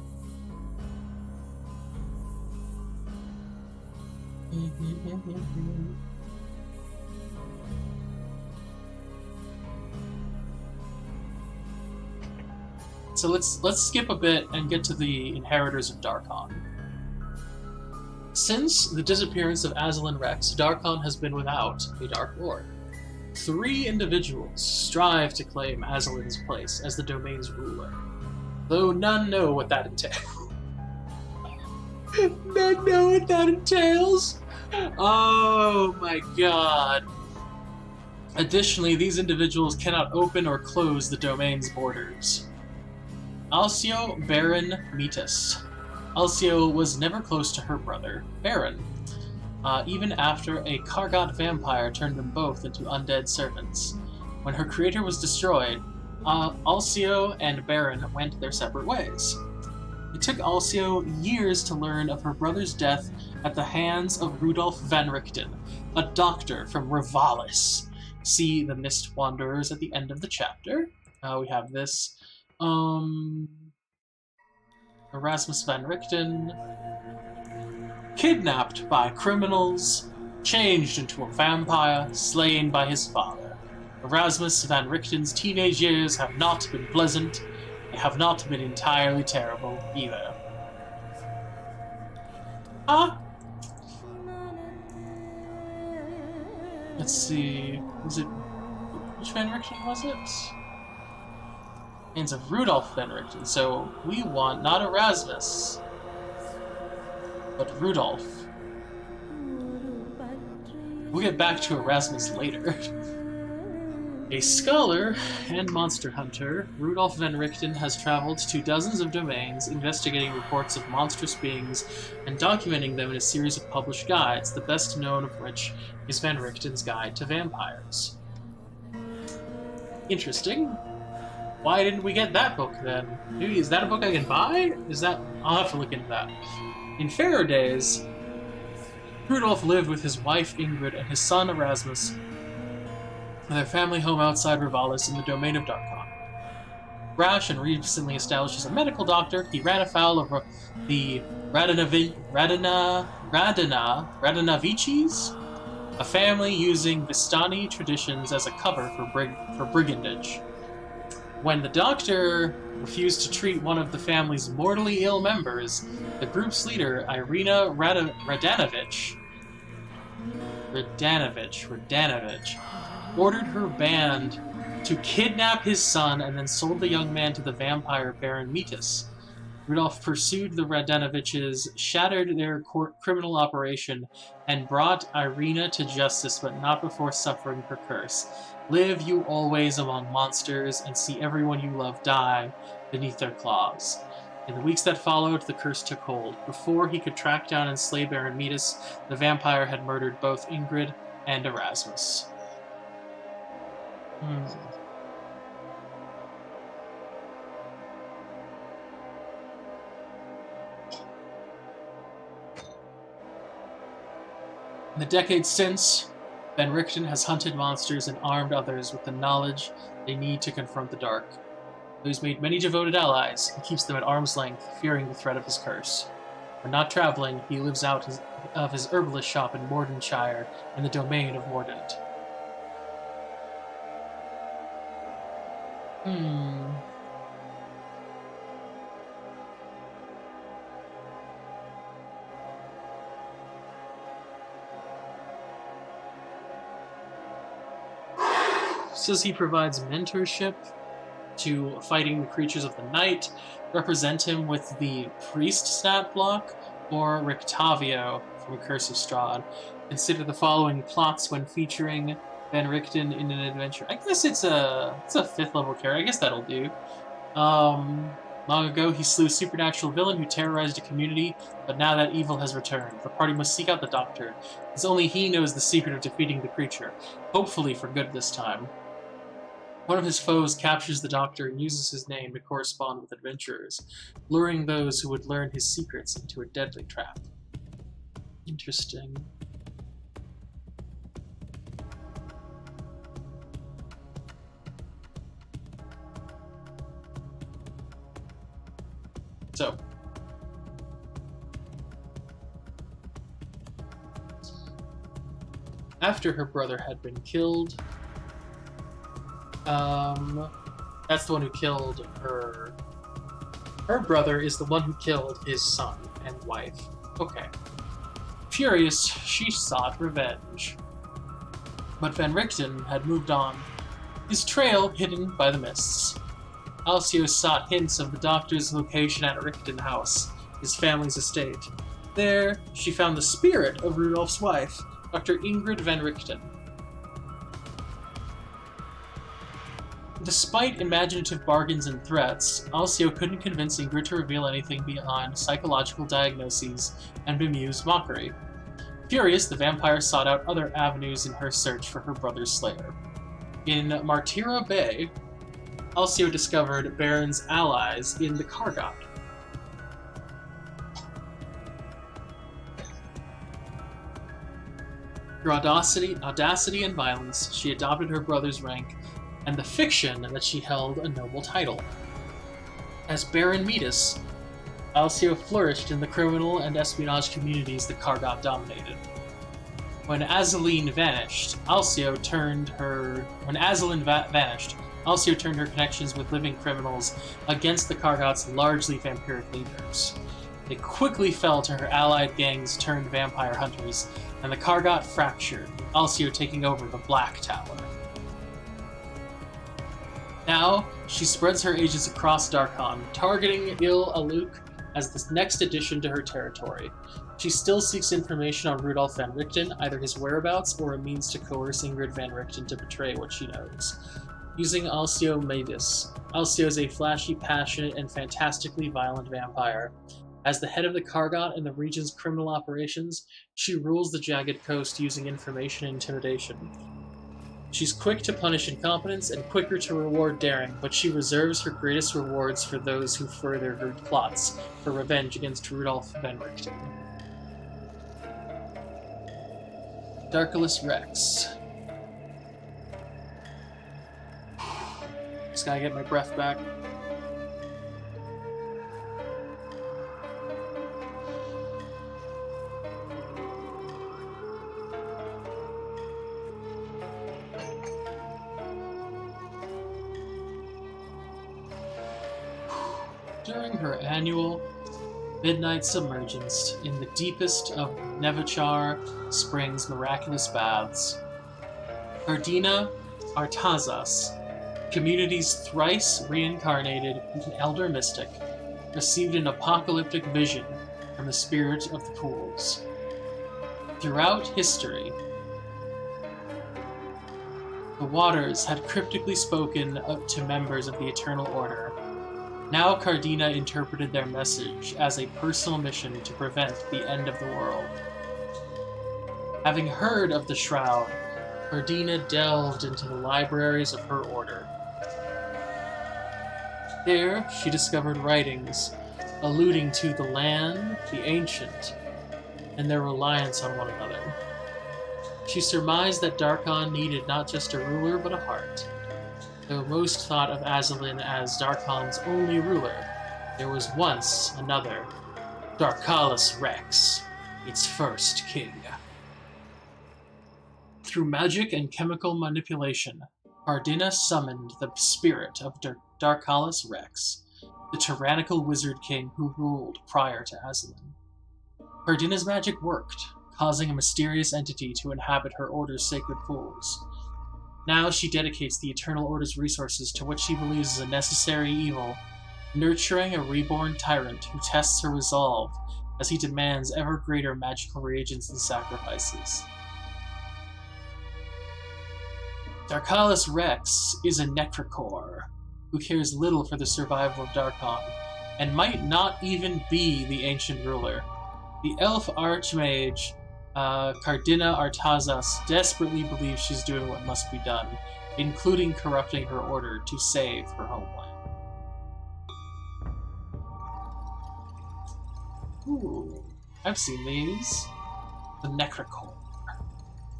So let's skip a bit and get to the inheritors of Darkon. Since the disappearance of Azalin Rex, Darkon has been without a Dark Lord. 3 individuals strive to claim Azalin's place as the domain's ruler, though none know what that entails. None know what that entails? Oh my god. Additionally, these individuals cannot open or close the domain's borders. Alcio Baron Metis. Alcio was never close to her brother, Baron. even after a Kargot vampire turned them both into undead servants. When her creator was destroyed, Alcio and Baron went their separate ways. It took Alcio years to learn of her brother's death at the hands of Rudolf van Richten, a doctor from Rivalis. See the Mist Wanderers at the end of the chapter. We have this. Erasmus van Richten, kidnapped by criminals, changed into a vampire, slain by his father. Erasmus van Richten's teenage years have not been pleasant. They have not been entirely terrible, either. Let's see, which Van Richten was it? Hands of Rudolf van Richten, so we want not Erasmus, but Rudolf. We'll get back to Erasmus later. A scholar and monster hunter, Rudolf van Richten has traveled to dozens of domains, investigating reports of monstrous beings and documenting them in a series of published guides, the best known of which is Van Richten's Guide to Vampires. Interesting. Why didn't we get that book then? Maybe, is that a book I can buy? I'll have to look into that. In fairer days, Rudolf lived with his wife Ingrid and his son Erasmus in their family home outside Rivalis in the domain of Darkon. Rash and recently established as a medical doctor, he ran afoul of the Radanaviches, a family using Vistani traditions as a cover for brigandage. When the doctor refused to treat one of the family's mortally ill members, the group's leader, Irina Radanovich, ordered her band to kidnap his son and then sold the young man to the vampire Baron Metis. Rudolf pursued the Radanoviches, shattered their criminal operation, and brought Irina to justice, but not before suffering her curse. Live you always among monsters, and see everyone you love die beneath their claws. In the weeks that followed, the curse took hold. Before he could track down and slay Baron Metis, the vampire had murdered both Ingrid and Erasmus. In the decades since, Van Richten has hunted monsters and armed others with the knowledge they need to confront the dark. Though he's made many devoted allies, he keeps them at arm's length, fearing the threat of his curse. When not traveling, he lives out of his herbalist shop in Mordenshire, in the domain of Mordant. Says he provides mentorship to fighting the creatures of the night, represent him with the priest stat block, or Rictavio from Curse of Strahd. Consider the following plots when featuring Van Richten in an adventure. I guess it's a 5th level character. I guess that'll do. Long ago, he slew a supernatural villain who terrorized a community, but now that evil has returned. The party must seek out the Doctor, as only he knows the secret of defeating the creature, hopefully for good this time. One of his foes captures the Doctor and uses his name to correspond with adventurers, luring those who would learn his secrets into a deadly trap. Interesting. So, after her brother had been killed, that's the one who killed her. Her brother is the one who killed his son and wife. Okay. Furious, she sought revenge. But Van Richten had moved on, his trail hidden by the mists. Alcio sought hints of the Doctor's location at Richten House, his family's estate. There, she found the spirit of Rudolph's wife, Dr. Ingrid van Richten. Despite imaginative bargains and threats, Alcio couldn't convince Ingrid to reveal anything beyond psychological diagnoses and bemused mockery. Furious, the vampire sought out other avenues in her search for her brother's slayer. In Martira Bay, Alcio discovered Baron's allies in the Kargot. Through audacity and violence, she adopted her brother's rank and the fiction that she held a noble title. As Baron Metis, Alcio flourished in the criminal and espionage communities the Kargot dominated. When Azaleen vanished, Alcio turned her connections with living criminals against the Kargot's largely vampiric leaders. They quickly fell to her allied gangs turned vampire hunters, and the Kargot fractured, with Alcio taking over the Black Tower. Now, she spreads her agents across Darkon, targeting Il Aluk as the next addition to her territory. She still seeks information on Rudolf van Richten, either his whereabouts or a means to coerce Ingrid van Richten to betray what she knows. Using Alcio Mavis, Alcio is a flashy, passionate, and fantastically violent vampire. As the head of the Kargot and the region's criminal operations, she rules the Jagged Coast using information and intimidation. She's quick to punish incompetence and quicker to reward daring, but she reserves her greatest rewards for those who further her plots for revenge against Rudolf van Richten. Darkon Rex. Just gotta get my breath back. During her annual midnight submergence in the deepest of Nevichar Springs' miraculous baths, Cardina Artazas, community's thrice reincarnated elder mystic, received an apocalyptic vision from the spirit of the pools. Throughout history, the waters had cryptically spoken to members of the Eternal Order. Now Cardina interpreted their message as a personal mission to prevent the end of the world. Having heard of the Shroud, Cardina delved into the libraries of her order. There, she discovered writings alluding to the land, the ancient, and their reliance on one another. She surmised that Darkon needed not just a ruler, but a heart. Though most thought of Azaleen as Darkon's only ruler, there was once another, Darkon Rex, its first king. Through magic and chemical manipulation, Cardina summoned the spirit of Darkon Rex, the tyrannical wizard king who ruled prior to Azaleen. Cardina's magic worked, causing a mysterious entity to inhabit her order's sacred pools. Now she dedicates the Eternal Order's resources to what she believes is a necessary evil, nurturing a reborn tyrant who tests her resolve as he demands ever greater magical reagents and sacrifices. Darkon Rex is a necrocore who cares little for the survival of Darkon, and might not even be the ancient ruler. The elf archmage Cardina Artazas desperately believes she's doing what must be done, including corrupting her order to save her homeland. Ooh, I've seen these. The Necrocore.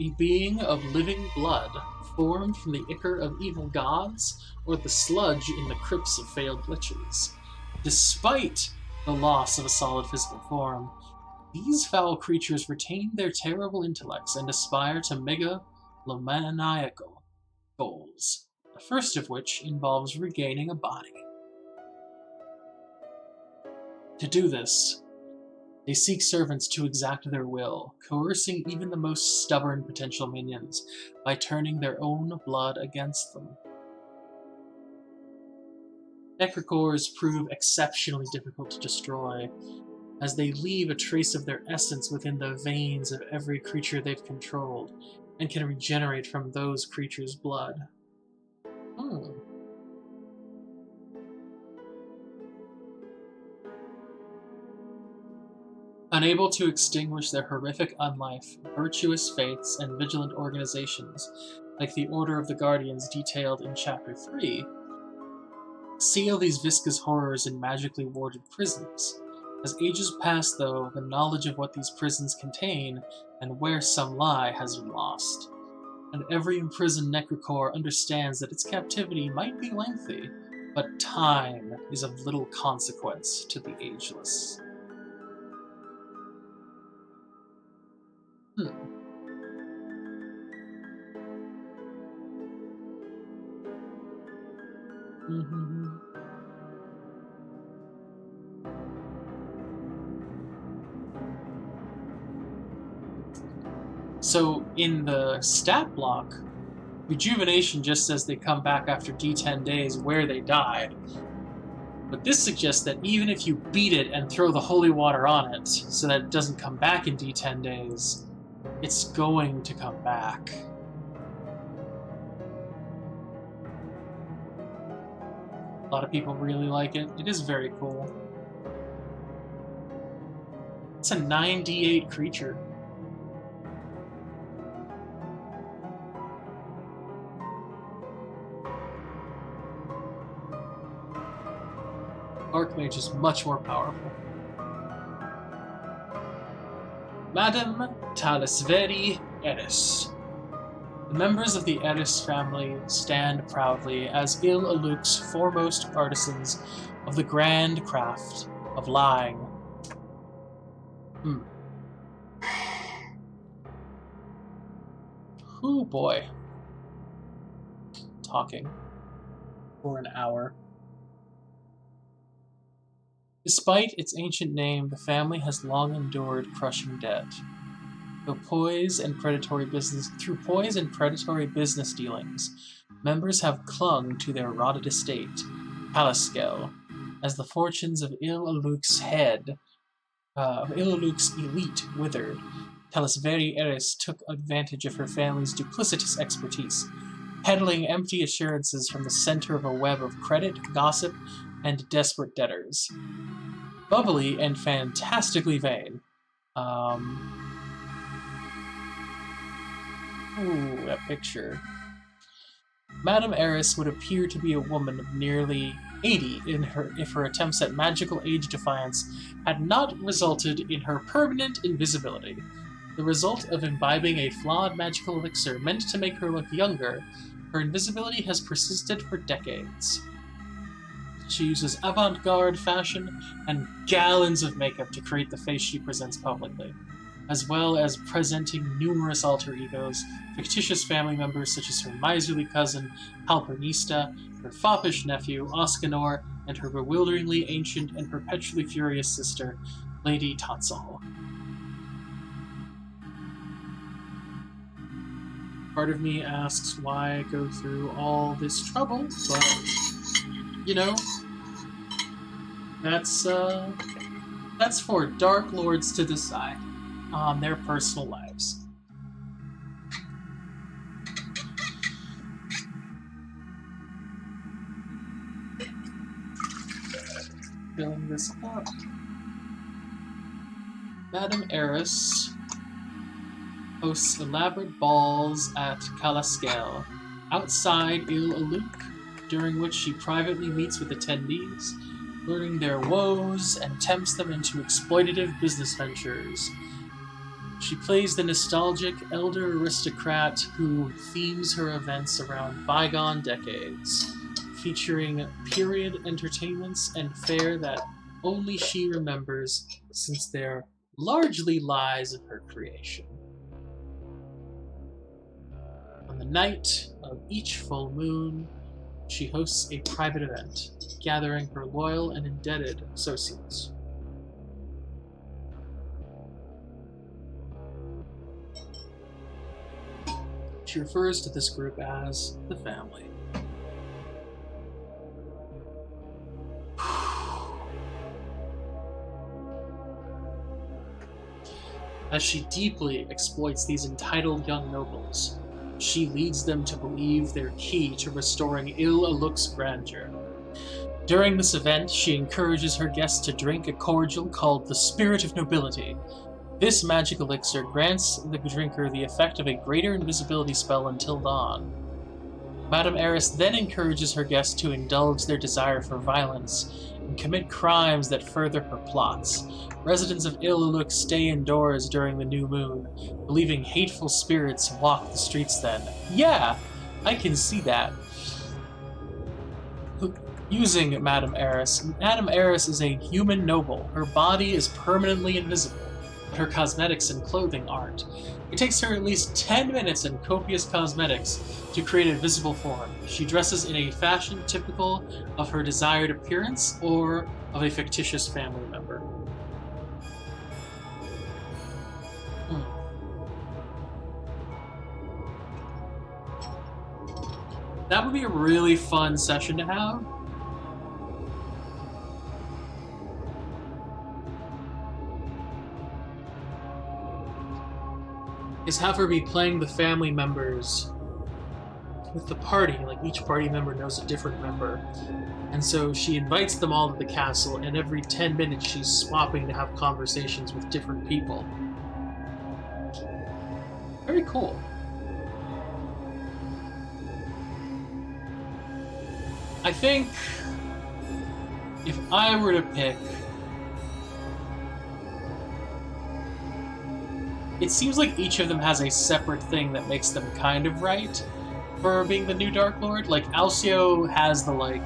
A being of living blood, formed from the ichor of evil gods, or the sludge in the crypts of failed liches. Despite the loss of a solid physical form, these foul creatures retain their terrible intellects and aspire to megalomaniacal goals, the first of which involves regaining a body. To do this, they seek servants to exact their will, coercing even the most stubborn potential minions by turning their own blood against them. Necrocores prove exceptionally difficult to destroy, as they leave a trace of their essence within the veins of every creature they've controlled, and can regenerate from those creatures' blood. Unable to extinguish their horrific unlife, virtuous faiths and vigilant organizations, like the Order of the Guardians detailed in Chapter 3, seal these viscous horrors in magically warded prisons. As ages pass, though, the knowledge of what these prisons contain and where some lie has been lost. And every imprisoned necrocore understands that its captivity might be lengthy, but time is of little consequence to the ageless. So in the stat block, rejuvenation just says they come back after D10 days where they died. But this suggests that even if you beat it and throw the holy water on it so that it doesn't come back in D10 days, it's going to come back. A lot of people really like it. It is very cool. It's a 9d8 creature. Archmage is much more powerful. Madame Talisveri Eris. The members of the Eris family stand proudly as Il-Aluk's foremost artisans of the grand craft of lying. Oh boy. Talking for an hour. Despite its ancient name, the family has long endured crushing debt. Through poise and predatory business dealings, members have clung to their rotted estate, Palaskell, as the fortunes of Il-Aluk's elite withered. Talisveri Eris took advantage of her family's duplicitous expertise, peddling empty assurances from the center of a web of credit, gossip, and desperate debtors. Bubbly and fantastically vain. Ooh, that picture. Madame Eris would appear to be a woman of nearly 80 if her attempts at magical age defiance had not resulted in her permanent invisibility. The result of imbibing a flawed magical elixir meant to make her look younger, her invisibility has persisted for decades. She uses avant-garde fashion and gallons of makeup to create the face she presents publicly, as well as presenting numerous alter egos, fictitious family members such as her miserly cousin, Halpernista, her foppish nephew, Oscanor, and her bewilderingly ancient and perpetually furious sister, Lady Tatsal. Part of me asks why I go through all this trouble, but, you know, that's for Dark Lords to decide on their personal lives. Filling this up. Madame Eris hosts elaborate balls at Kalaskell, outside Il-Aluk, during which she privately meets with attendees, learning their woes and tempts them into exploitative business ventures. She plays the nostalgic elder aristocrat who themes her events around bygone decades, featuring period entertainments and fare that only she remembers, since they're largely lies of her creation. On the night of each full moon, she hosts a private event, gathering her loyal and indebted associates. She refers to this group as the family. As she deeply exploits these entitled young nobles, she leads them to believe they're key to restoring Il-Aluk's grandeur. During this event, she encourages her guests to drink a cordial called the Spirit of Nobility. This magic elixir grants the drinker the effect of a greater invisibility spell until dawn. Madame Eris then encourages her guests to indulge their desire for violence and commit crimes that further her plots. Residents of Illuluk stay indoors during the new moon, believing hateful spirits walk the streets then. Yeah, I can see that. Using Madame Eris. Madame Eris is a human noble. Her body is permanently invisible, but her cosmetics and clothing aren't. It takes her at least 10 minutes and copious cosmetics to create a visible form. She dresses in a fashion typical of her desired appearance or of a fictitious family member. That would be a really fun session to have. Is have her be playing the family members with the party. Like, each party member knows a different member. And so she invites them all to the castle, and every 10 minutes she's swapping to have conversations with different people. Very cool. I think if I were to pick, it seems like each of them has a separate thing that makes them kind of right for being the new Dark Lord. Like, Alcio has the, like,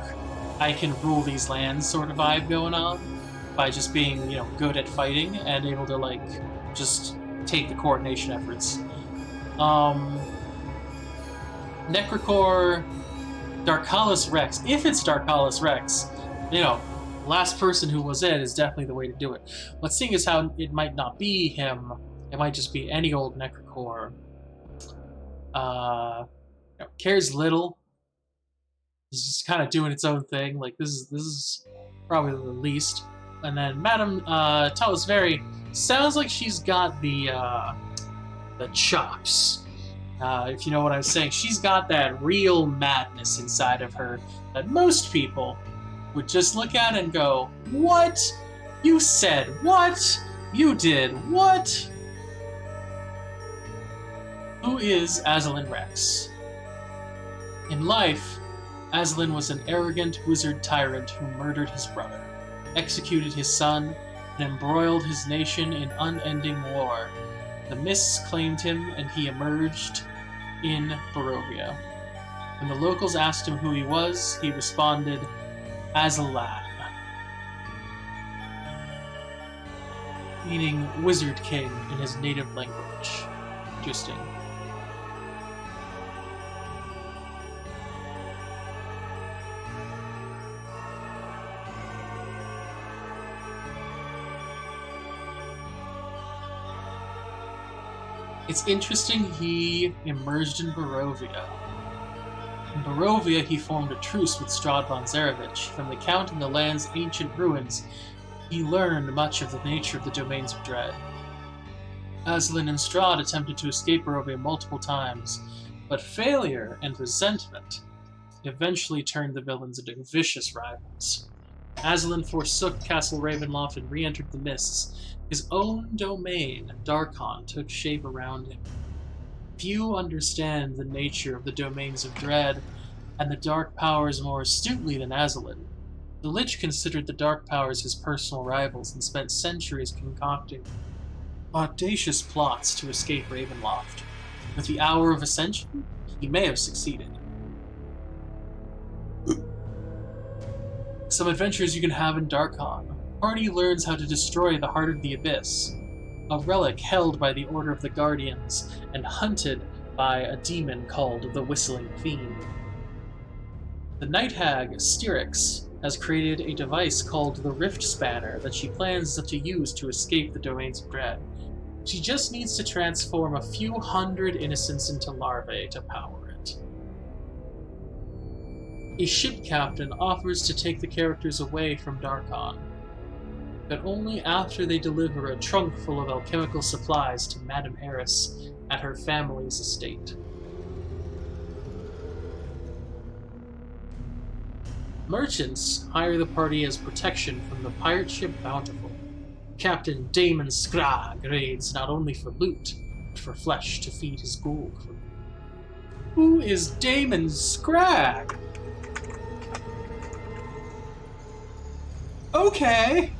I can rule these lands sort of vibe going on by just being, you know, good at fighting and able to, like, just take the coordination efforts. Necrocore, Darkalis Rex. If it's Darkalis Rex, you know, last person who was it is definitely the way to do it. What's seeing is how it might not be him. It might just be any old Necrocore. Cares little. It's just kind of doing its own thing. Like, this is probably the least. And then Madame Talisveri sounds like she's got the chops. If you know what I'm saying. She's got that real madness inside of her that most people would just look at and go, "What? You said what? You did what?" Who is Azalin Rex? In life, Azalin was an arrogant wizard tyrant who murdered his brother, executed his son, and embroiled his nation in unending war. The mists claimed him, and he emerged in Barovia. When the locals asked him who he was, he responded, Azalan, meaning Wizard King in his native language. Interesting. It's interesting he emerged in Barovia. In Barovia, he formed a truce with Strahd von Zarevich. From the Count and the land's ancient ruins, he learned much of the nature of the Domains of Dread. Azalin and Strahd attempted to escape Barovia multiple times, but failure and resentment eventually turned the villains into vicious rivals. Azalin forsook Castle Ravenloft and re-entered the Mists. His own domain, Darkon, took shape around him. Few understand the nature of the Domains of Dread and the Dark Powers more astutely than Azalin. The Lich considered the Dark Powers his personal rivals and spent centuries concocting audacious plots to escape Ravenloft. With the Hour of Ascension, he may have succeeded. Some adventures you can have in Darkon. Party learns how to destroy the Heart of the Abyss, a relic held by the Order of the Guardians and hunted by a demon called the Whistling Fiend. The Night Hag, Styrax, has created a device called the Rift Spanner that she plans to use to escape the Domains of Dread. She just needs to transform a few hundred innocents into larvae to power it. A ship captain offers to take the characters away from Darkon, but only after they deliver a trunk full of alchemical supplies to Madame Eris at her family's estate. Merchants hire the party as protection from the pirate ship Bountiful. Captain Damon Scrag raids not only for loot, but for flesh to feed his ghoul crew. Who is Damon Scrag? Okay.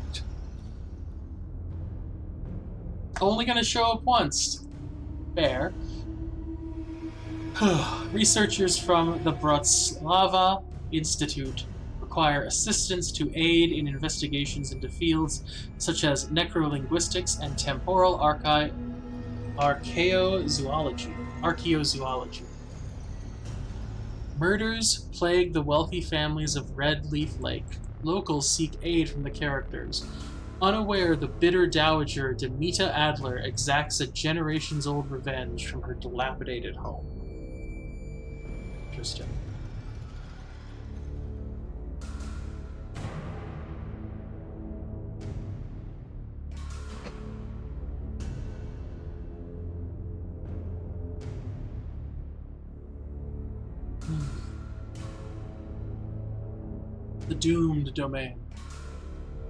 Only gonna show up once. Fair. Researchers from the Bratislava Institute require assistance to aid in investigations into fields such as necrolinguistics and temporal archaeozoology. Murders plague the wealthy families of Red Leaf Lake. Locals seek aid from the characters. Unaware, the bitter dowager Demita Adler exacts a generations-old revenge from her dilapidated home. Interesting. The Doomed Domain.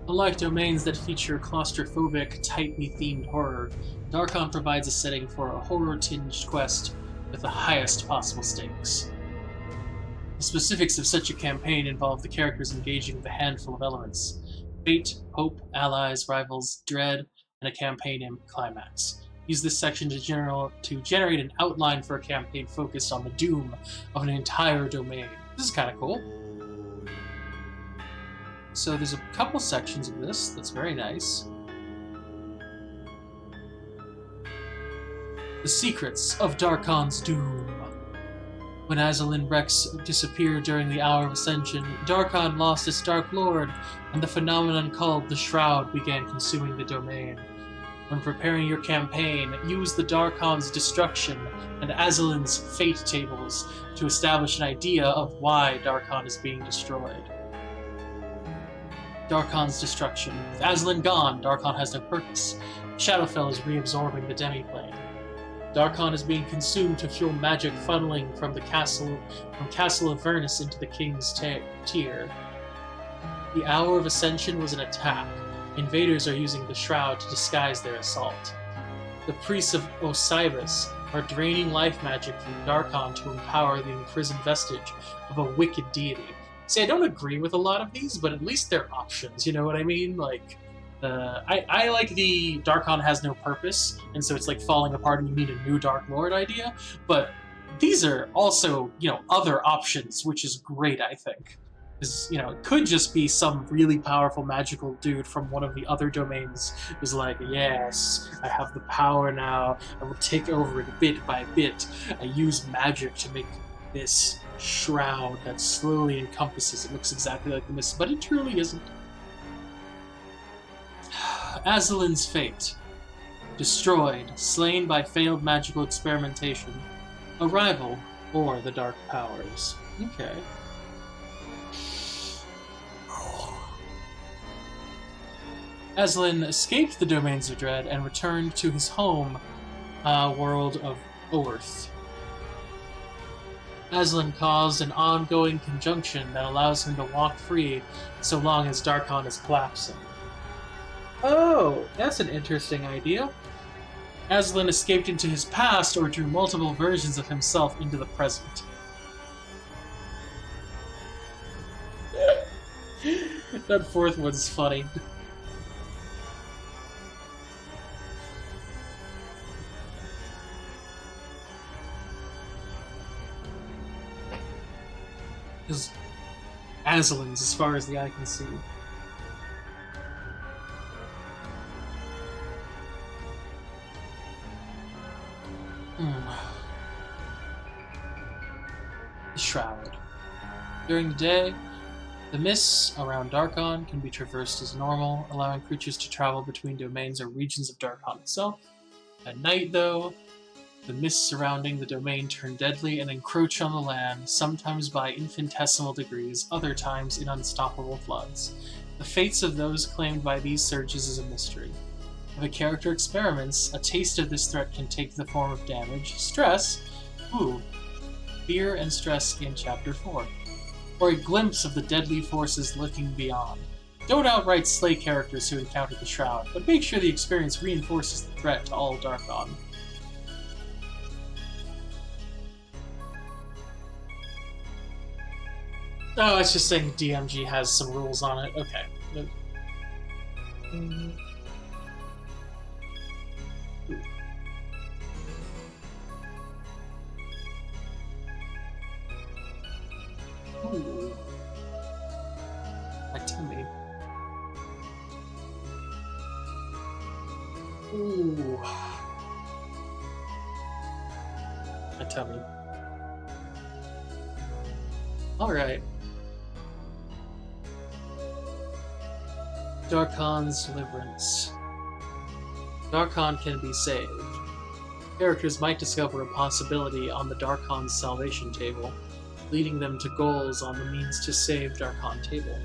Unlike domains that feature claustrophobic, tightly themed horror, Darkon provides a setting for a horror-tinged quest with the highest possible stakes. The specifics of such a campaign involve the characters engaging with a handful of elements: fate, hope, allies, rivals, dread, and a campaign climax. Use this section to generate an outline for a campaign focused on the doom of an entire domain. This is kind of cool. So there's a couple sections of this that's very nice. The Secrets of Darkon's Doom. When Azalin Rex disappeared during the Hour of Ascension, Darkon lost its Dark Lord, and the phenomenon called the Shroud began consuming the domain. When preparing your campaign, use the Darkon's destruction and Azalin's fate tables to establish an idea of why Darkon is being destroyed. Darkon's destruction. With Azalin gone, Darkon has no purpose. Shadowfell is reabsorbing the demiplane. Darkon is being consumed to fuel magic funneling from Castle of Vernus into the King's tier. The Hour of Ascension was an attack. Invaders are using the Shroud to disguise their assault. The priests of Osiris are draining life magic from Darkon to empower the imprisoned vestige of a wicked deity. See, I don't agree with a lot of these, but at least they're options, you know what I mean? Like, I like the Darkon has no purpose, and so it's like falling apart and you need a new Dark Lord idea, but these are also, other options, which is great, I think. Because, it could just be some really powerful magical dude from one of the other domains who's like, yes, I have the power now, I will take over it bit by bit. I use magic to make this shroud that slowly encompasses. It looks exactly like the mist, but it truly isn't. Azalin's fate. Destroyed, slain by failed magical experimentation. A rival, or the dark powers. Okay. Azalin escaped the domains of dread and returned to his home world of Oerth. Azalin caused an ongoing conjunction that allows him to walk free so long as Darkon is collapsing. Oh, that's an interesting idea. Azalin escaped into his past or drew multiple versions of himself into the present. That fourth one's funny. Because Azalin's as far as the eye can see. The Shroud. During the day, the mists around Darkon can be traversed as normal, allowing creatures to travel between domains or regions of Darkon itself. At night, though, the mists surrounding the domain turn deadly and encroach on the land, sometimes by infinitesimal degrees, other times in unstoppable floods. The fates of those claimed by these surges is a mystery. If a character experiments, a taste of this threat can take the form of damage, stress, fear and stress in Chapter 4. or a glimpse of the deadly forces lurking beyond. Don't outright slay characters who encounter the Shroud, but make sure the experience reinforces the threat to all Darkon. Oh, it's just saying DMG has some rules on it. Okay. Ooh. My tummy. Ooh. My tummy. Alright. Darkon's Deliverance. Darkon can be saved. Characters might discover a possibility on the Darkon's salvation table, leading them to goals on the means to save Darkon table.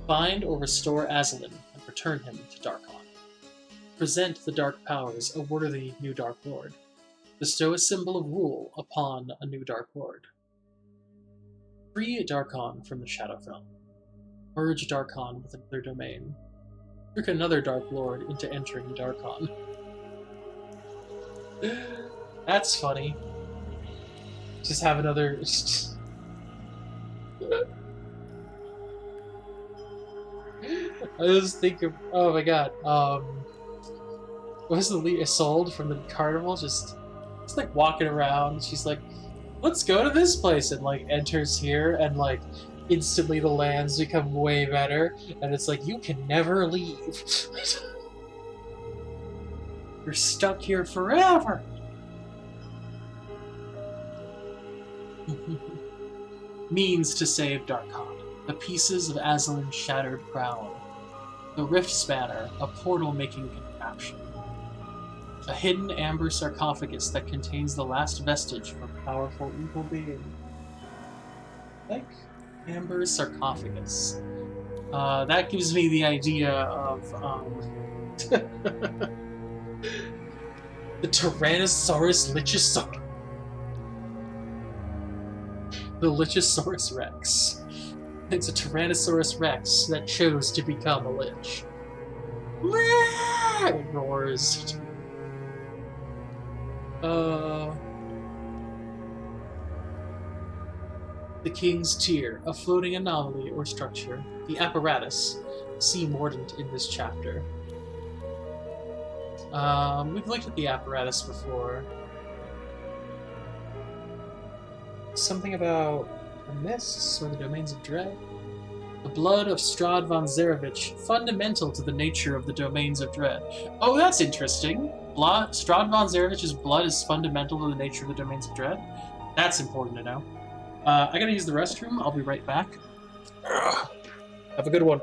Find or restore Azalin and return him to Darkon. Present the Dark Powers a worthy new Dark Lord. Bestow a symbol of rule upon a new Dark Lord. Free Darkon from the Shadowfell. Merge Darkon with another domain. Trick another Dark Lord into entering Darkon. That's funny. Just have another... I was thinking... Oh my god. What was the lead? Isolde from the Carnival? Just like walking around. She's like, let's go to this place, and like enters here, and like instantly the lands become way better, and it's like, you can never leave. You're stuck here forever. Means to save Darkon. The pieces of Azalin's shattered crown. The Rift Spanner, a portal-making contraption. A hidden amber sarcophagus that contains the last vestige of a powerful evil being. Like amber sarcophagus. That gives me the idea of the Tyrannosaurus Lichosaurus. The Lichosaurus Rex. It's a Tyrannosaurus Rex that chose to become a Lich. It roars. The King's Tier, a floating anomaly or structure. The apparatus. See Mordant in this chapter. We've looked at the apparatus before. Something about the mists or the domains of dread? The blood of Strahd von Zarevich, fundamental to the nature of the domains of dread. Oh, that's interesting. Strahd von Zarevich's blood is fundamental to the nature of the domains of dread? That's important to know. I gotta use the restroom. I'll be right back. Have a good one.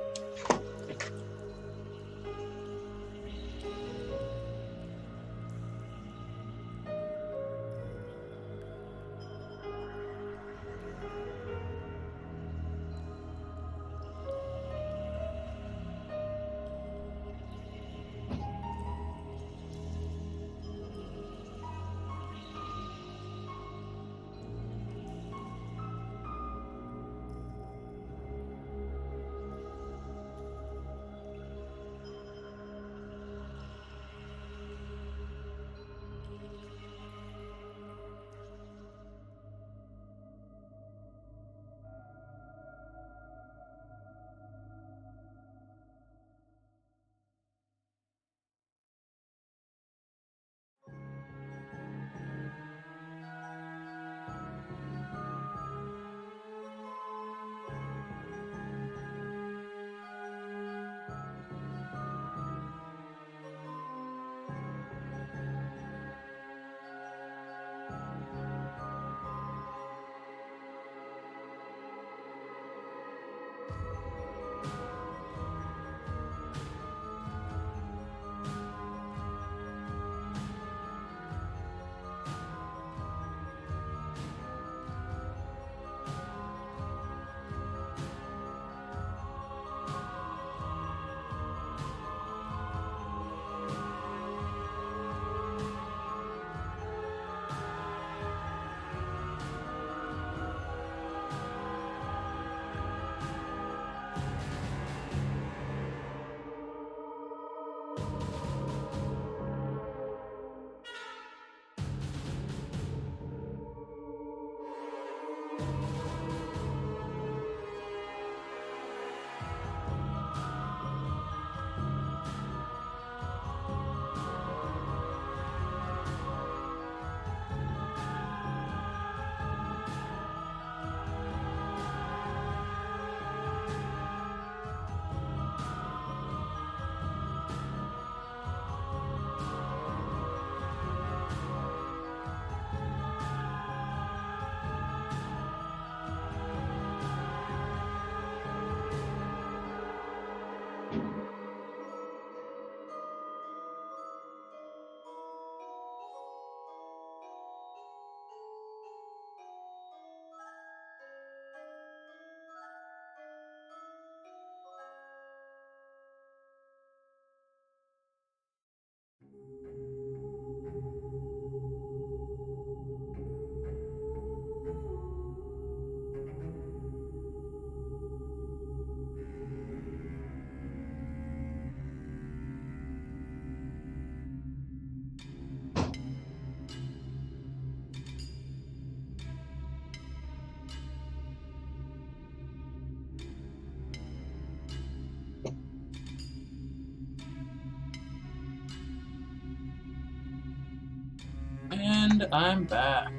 And I'm back.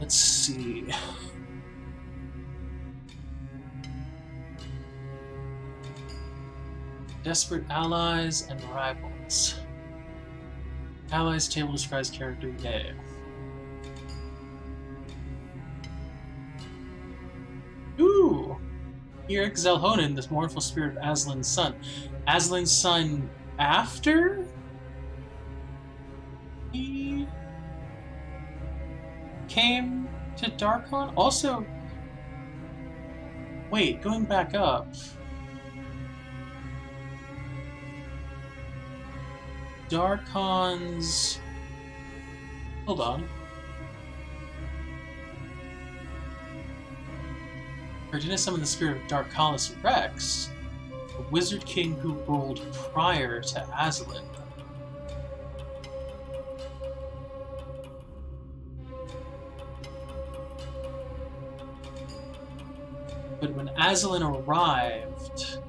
Let's see. Desperate allies and rivals. Allies table describes character, yeah. Ooh! Eric Zelhonen, the mournful spirit of Aslan's son. Aslan's son after he came to Darkon? Also, wait, going back up. Darkon's... Hold on. Cardina summoned the spirit of Darkalis Rex, a wizard king who ruled prior to Aslan. But when Aslan arrived,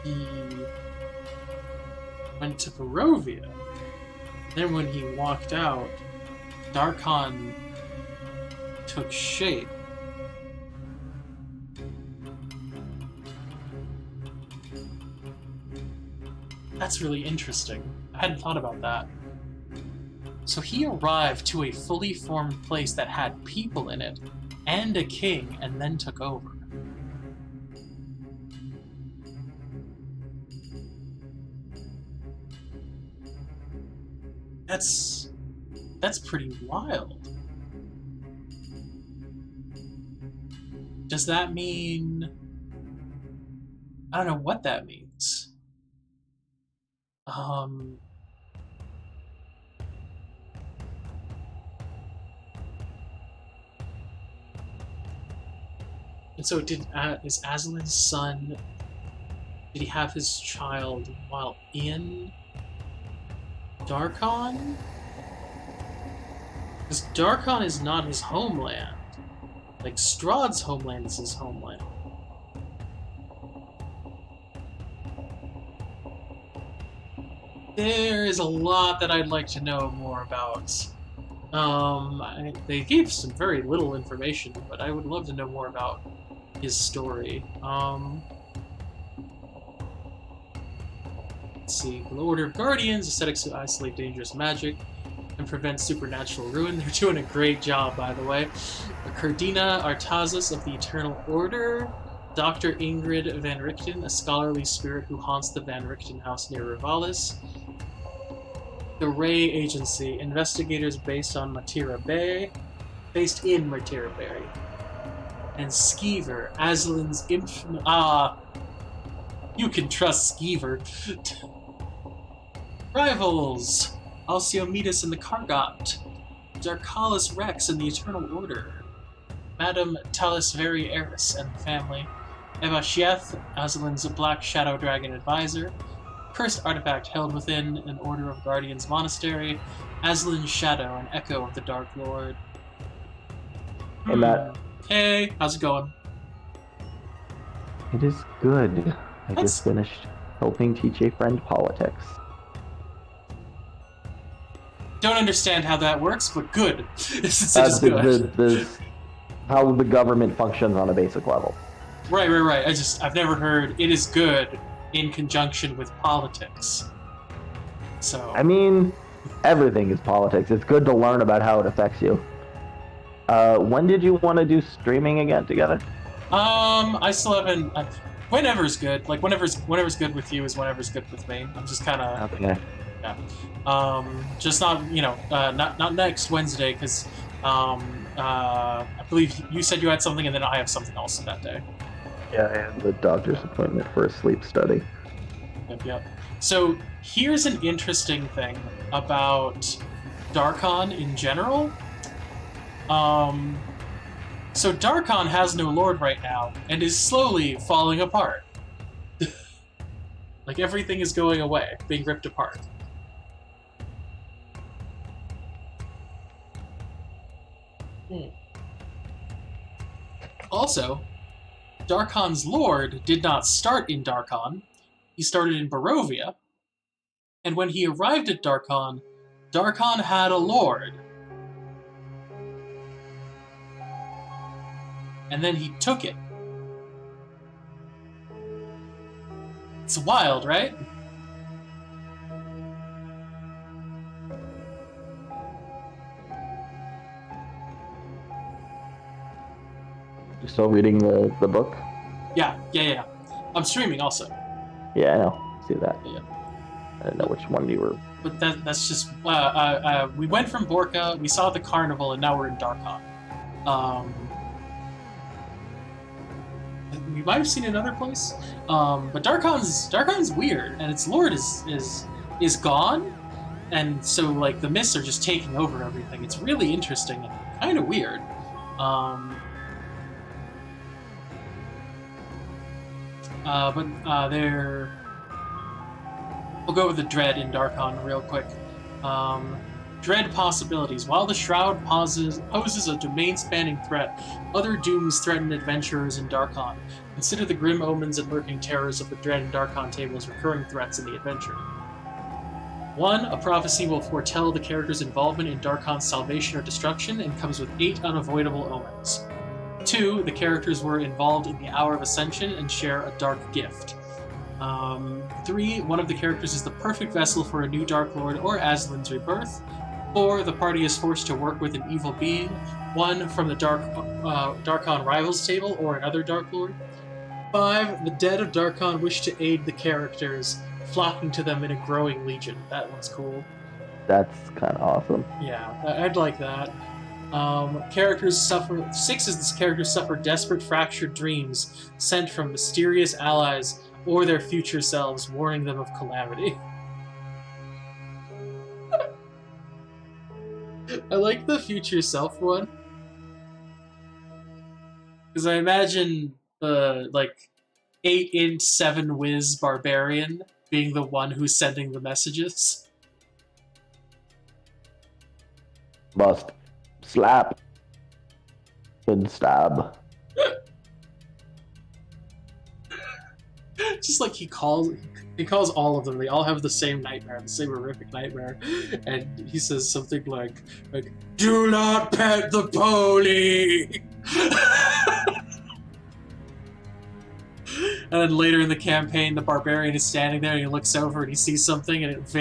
he went to Barovia. Then when he walked out, Darkon took shape. That's really interesting. I hadn't thought about that. So he arrived to a fully formed place that had people in it, and a king, and then took over. That's pretty wild. Does that mean... I don't know what that means. And so is Aslan's son... Did he have his child while in Darkon? Because Darkon is not his homeland. Like, Strahd's homeland is his homeland. There is a lot that I'd like to know more about. They gave some very little information, but I would love to know more about his story. Let's see. The Order of Guardians, ascetics who isolate dangerous magic and prevent supernatural ruin. They're doing a great job, by the way. Cardina Artazis of the Eternal Order. Dr. Ingrid Van Richten, a scholarly spirit who haunts the Van Richten house near Rivalis. The Ray Agency, investigators based in Matira Bay. And Skeever, Aslan's infamous... you can trust Skeever. Rivals! Alciomedes and the Kargot. Darkalis Rex and the Eternal Order. Madame Talisveri Eris and family. Eva Shieth, Aslan's Black Shadow Dragon advisor. Cursed artifact held within an Order of Guardians monastery. Aslan's Shadow, an echo of the Dark Lord. Hey, Matt. Hey, how's it going? It is good. I just finished helping teach a friend politics. Don't understand how that works, but good. It's good. How the government functions on a basic level. Right. I've never heard it is good in conjunction with politics. So I mean, everything is politics. It's good to learn about how it affects you. When did you want to do streaming again together? I still haven't. Whenever's good. Like whenever's good with you is whenever's good with me. I'm just kind of okay. Yeah. Just not not next Wednesday because I believe you said you had something and then I have something else that day. Yeah, I have the doctor's appointment for a sleep study. Yep. So here's an interesting thing about Darkon in general. So Darkon has no lord right now and is slowly falling apart. Like everything is going away, being ripped apart. Also, Darkon's lord did not start in Darkon. He started in Barovia. And when he arrived at Darkon, Darkon had a lord. And then he took it. It's wild, right? You're still reading the book? Yeah. I'm streaming also. Yeah, I know. See that. Yeah. I didn't know which one you were. But that's just... we went from Borca, we saw the Carnival, and now we're in Darkon. We might have seen another place. But Darkon's weird, and its lord is gone, and so like the mists are just taking over everything. It's really interesting and kind of weird. They're... We'll go with the Dread in Darkon real quick. Dread possibilities. While the Shroud poses a domain-spanning threat, other dooms threaten adventurers in Darkon. Consider the grim omens and lurking terrors of the Dread and Darkon table as recurring threats in the adventure. 1. A prophecy will foretell the character's involvement in Darkon's salvation or destruction and comes with 8 unavoidable omens. 2. The characters were involved in the Hour of Ascension and share a dark gift. 3. One of the characters is the perfect vessel for a new Dark Lord or Aslan's rebirth. 4. The party is forced to work with an evil being, one from the Darkon Rivals table or another Dark Lord. 5. The dead of Darkon wish to aid the characters, flocking to them in a growing legion. That one's cool. That's kind of awesome. Yeah, I'd like that. 6 is the characters suffer desperate fractured dreams sent from mysterious allies or their future selves, warning them of calamity. I like the future self one. Because I imagine the, 8-inch 7-whiz barbarian being the one who's sending the messages. Bust. Slap. Good stab. Just like he calls all of them. They all have the same nightmare, the same horrific nightmare, and he says something like "Do not pet the pony." And then later in the campaign, the barbarian is standing there and he looks over and he sees something and it's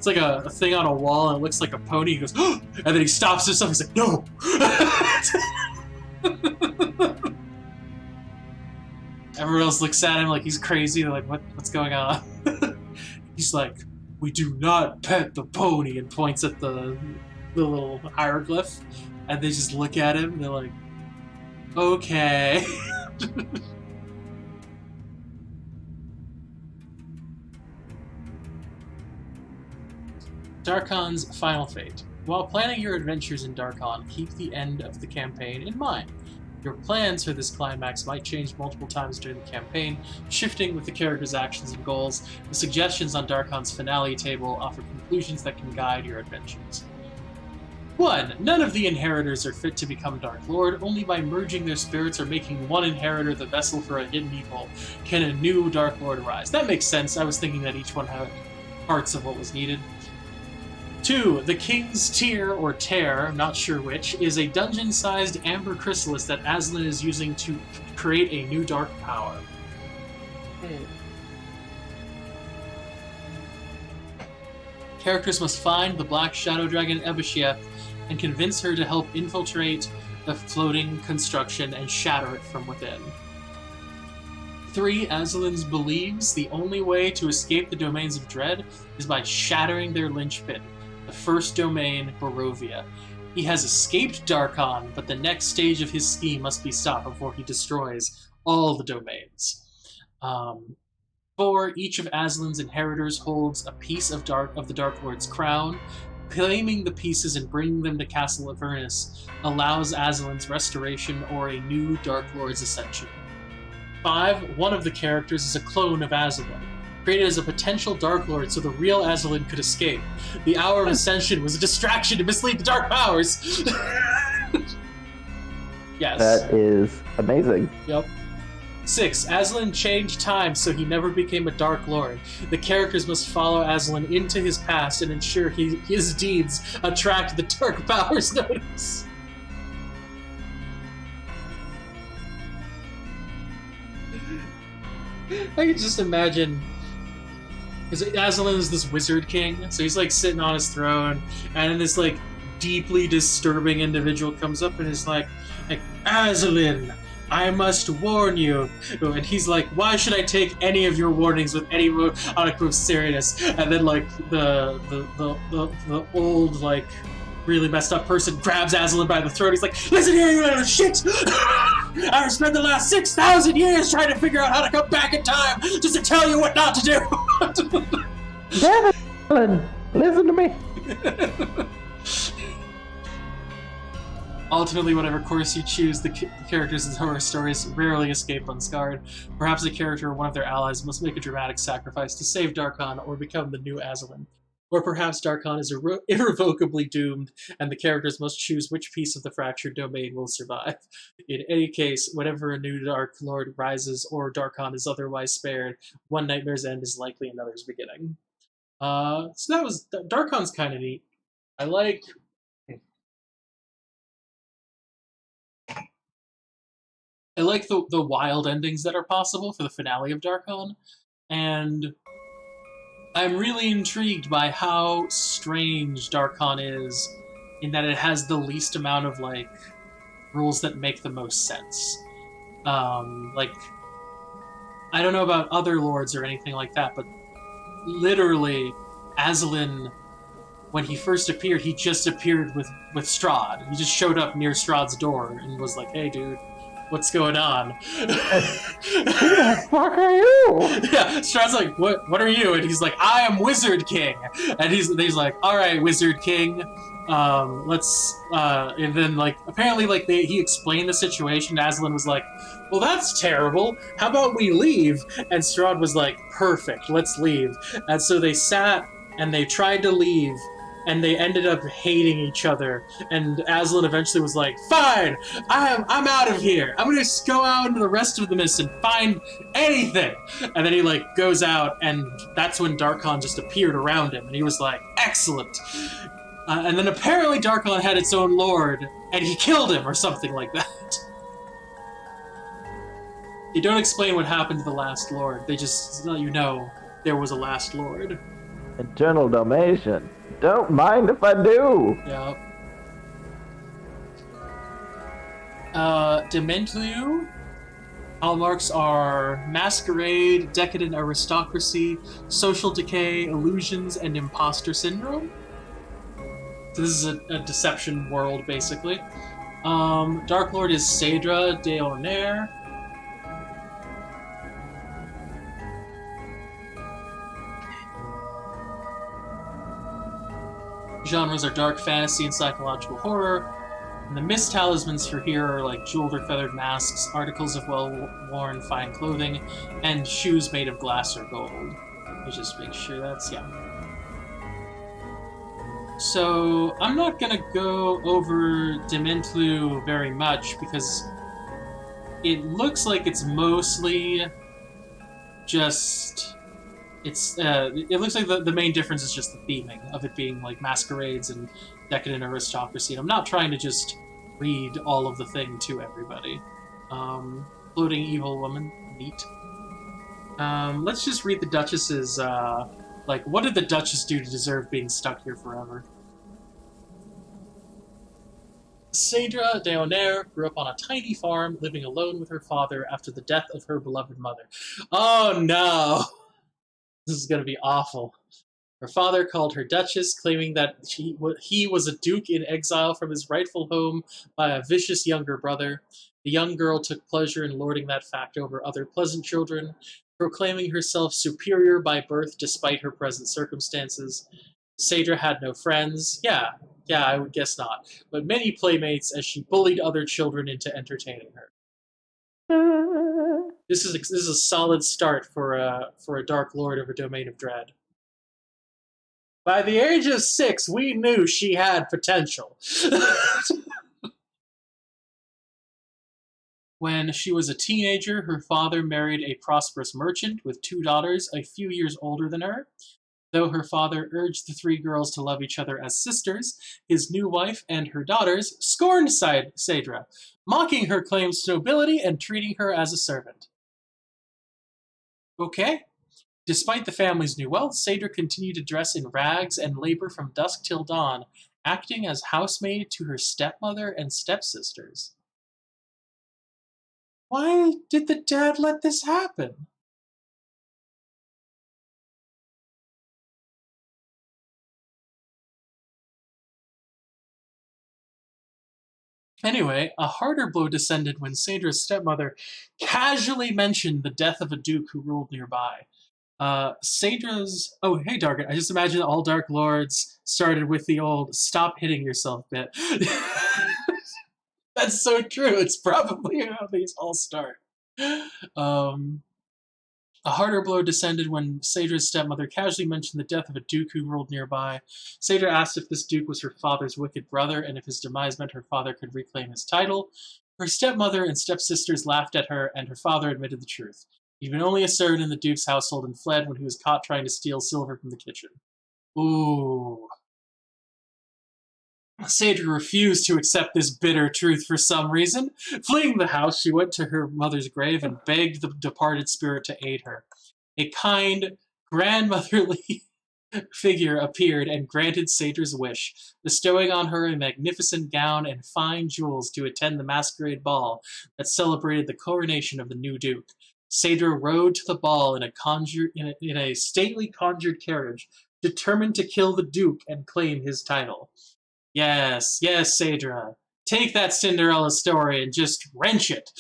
like a thing on a wall and it looks like a pony. He goes, oh! And then he stops himself. He's like, no. Everyone else looks at him like he's crazy. They're like, what's going on? He's like, we do not pet the pony, and points at the little hieroglyph. And they just look at him and they're like, okay. Darkon's final fate. While planning your adventures in Darkon, keep the end of the campaign in mind. Your plans for this climax might change multiple times during the campaign, shifting with the character's actions and goals. The suggestions on Darkon's finale table offer conclusions that can guide your adventures. 1. None of the inheritors are fit to become Dark Lord. Only by merging their spirits or making one inheritor the vessel for a hidden evil can a new Dark Lord arise. That makes sense. I was thinking that each one had parts of what was needed. 2. The King's Tear, or Tear, not sure which, is a dungeon-sized amber chrysalis that Aslan is using to create a new dark power. Characters must find the Black Shadow Dragon Ebisheth and convince her to help infiltrate the floating construction and shatter it from within. 3. Aslan believes the only way to escape the domains of Dread is by shattering their linchpin, the first domain, Barovia. He has escaped Darkon, but the next stage of his scheme must be stopped before he destroys all the domains. 4. Each of Aslan's inheritors holds a piece of the Dark Lord's crown. Claiming the pieces and bringing them to Castle Avernus allows Aslan's restoration or a new Dark Lord's ascension. 5. One of the characters is a clone of Aslan, created as a potential Dark Lord so the real Aslan could escape. The Hour of Ascension was a distraction to mislead the Dark Powers. Yes. That is amazing. Yep. 6. Aslan changed time so he never became a Dark Lord. The characters must follow Aslan into his past and ensure his deeds attract the Dark Powers' notice. I can just imagine, because Aslan is this wizard king, so he's like sitting on his throne, and then this like deeply disturbing individual comes up and is like Aslan, I must warn you. And he's like, why should I take any of your warnings with any modicum of seriousness? And then like the old like really messed up person grabs Aslan by the throat. He's like, listen here, you little shit! I've spent the last 6,000 years trying to figure out how to come back in time just to tell you what not to do. Damn it, Aslan, listen to me. Ultimately, whatever course you choose, the characters in horror stories rarely escape unscarred. Perhaps a character or one of their allies must make a dramatic sacrifice to save Darkon or become the new Aslan. Or perhaps Darkon is irrevocably doomed, and the characters must choose which piece of the fractured domain will survive. In any case, whenever a new Dark Lord rises or Darkon is otherwise spared, one nightmare's end is likely another's beginning. So that was... Darkon's kind of neat. I like the wild endings that are possible for the finale of Darkon, and I'm really intrigued by how strange Darkon is in that it has the least amount of like rules that make the most sense. Like I don't know about other lords or anything like that, but literally Aslan, when he first appeared, he just appeared with Strahd. He just showed up near Strahd's door and was like, "Hey, dude, what's going on?" Who the fuck are you? Yeah, Strahd's like, what are you? And he's like, I am Wizard King. And he's like, all right, Wizard King, let's, and then like, apparently like he explained the situation. Aslan was like, well, that's terrible. How about we leave? And Strahd was like, perfect, let's leave. And so they sat and they tried to leave, and they ended up hating each other. And Aslan eventually was like, fine, I'm out of here. I'm gonna just go out into the rest of the mist and find anything. And then he like goes out, and that's when Darkon just appeared around him, and he was like, excellent. And then apparently Darkon had its own lord, and he killed him or something like that. They don't explain what happened to the last lord. They just let you know there was a last lord. Internal Dalmatian. Don't mind if I do. Yep. Dementlieu. Hallmarks are masquerade, decadent aristocracy, social decay, illusions, and imposter syndrome. So this is a deception world, basically. Dark Lord is Cedra de Oner. Genres are dark fantasy and psychological horror. And the mist talismans for here are like jeweled or feathered masks, articles of well-worn fine clothing, and shoes made of glass or gold. Let's just make sure that's, yeah. So, I'm not gonna go over Dementlieu very much, because it looks like it's mostly just... it looks like the main difference is just the theming of it being like masquerades and decadent aristocracy. And I'm not trying to just read all of the thing to everybody. Floating evil woman, neat. Let's just read the Duchess's, like, what did the Duchess do to deserve being stuck here forever? Cedra de Oner grew up on a tiny farm, living alone with her father after the death of her beloved mother. Oh no! This is going to be awful. Her father called her Duchess, claiming that he was a duke in exile from his rightful home by a vicious younger brother. The young girl took pleasure in lording that fact over other pleasant children, proclaiming herself superior by birth despite her present circumstances. Cedra had no friends. Yeah, I would guess not. But many playmates, as she bullied other children into entertaining her. This is a solid start for a Dark Lord of a Domain of Dread. By the age of 6, we knew she had potential. When she was a teenager, her father married a prosperous merchant with 2 daughters a few years older than her. Though her father urged the three girls to love each other as sisters, his new wife and her daughters scorned Saedra, mocking her claims to nobility and treating her as a servant. Okay. Despite the family's new wealth, Saedra continued to dress in rags and labor from dusk till dawn, acting as housemaid to her stepmother and stepsisters. Why did the dad let this happen? Anyway, a harder blow descended when Saedra's stepmother casually mentioned the death of a duke who ruled nearby. Saedra's. Oh, hey, Darkon. I just imagine all Dark Lords started with the old stop hitting yourself bit. That's so true. It's probably how these all start. Um, a harder blow descended when Saedra's stepmother casually mentioned the death of a duke who ruled nearby. Saedra asked if this duke was her father's wicked brother and if his demise meant her father could reclaim his title. Her stepmother and stepsisters laughed at her, and her father admitted the truth. He'd been only a servant in the duke's household and fled when he was caught trying to steal silver from the kitchen. Ooh. Saedra refused to accept this bitter truth for some reason. Fleeing the house, she went to her mother's grave and begged the departed spirit to aid her. A kind, grandmotherly figure appeared and granted Saedra's wish, bestowing on her a magnificent gown and fine jewels to attend the masquerade ball that celebrated the coronation of the new duke. Saedra rode to the ball in a stately conjured carriage, determined to kill the duke and claim his title. Yes, yes, Saedra. Take that Cinderella story and just wrench it.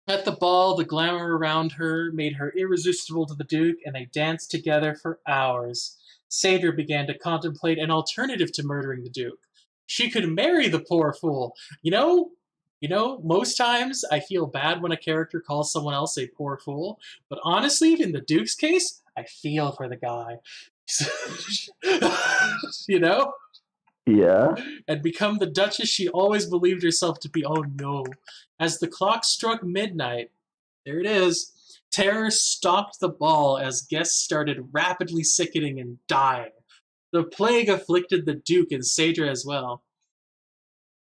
At the ball, the glamour around her made her irresistible to the Duke, and they danced together for hours. Saedra began to contemplate an alternative to murdering the Duke. She could marry the poor fool. Most times I feel bad when a character calls someone else a poor fool, but honestly, in the Duke's case, I feel for the guy. you know? Yeah. And become the Duchess she always believed herself to be. Oh no. As the clock struck midnight, there it is, terror stalked the ball as guests started rapidly sickening and dying. The plague afflicted the Duke and Saedra as well.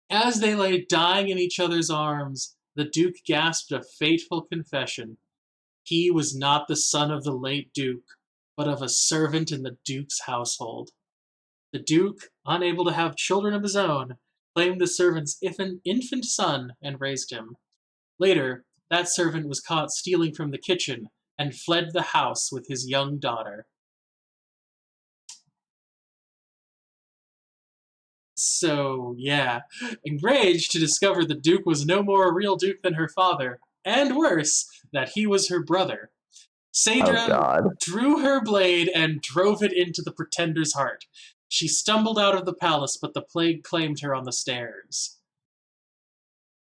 As they lay dying in each other's arms, the Duke gasped a fateful confession. He was not the son of the late Duke, but of a servant in the Duke's household. The Duke, unable to have children of his own, claimed the servant's infant son and raised him. Later, that servant was caught stealing from the kitchen and fled the house with his young daughter. So, yeah, enraged to discover the Duke was no more a real Duke than her father, and worse, that he was her brother, Saedra drew her blade and drove it into the pretender's heart. She stumbled out of the palace, but the plague claimed her on the stairs.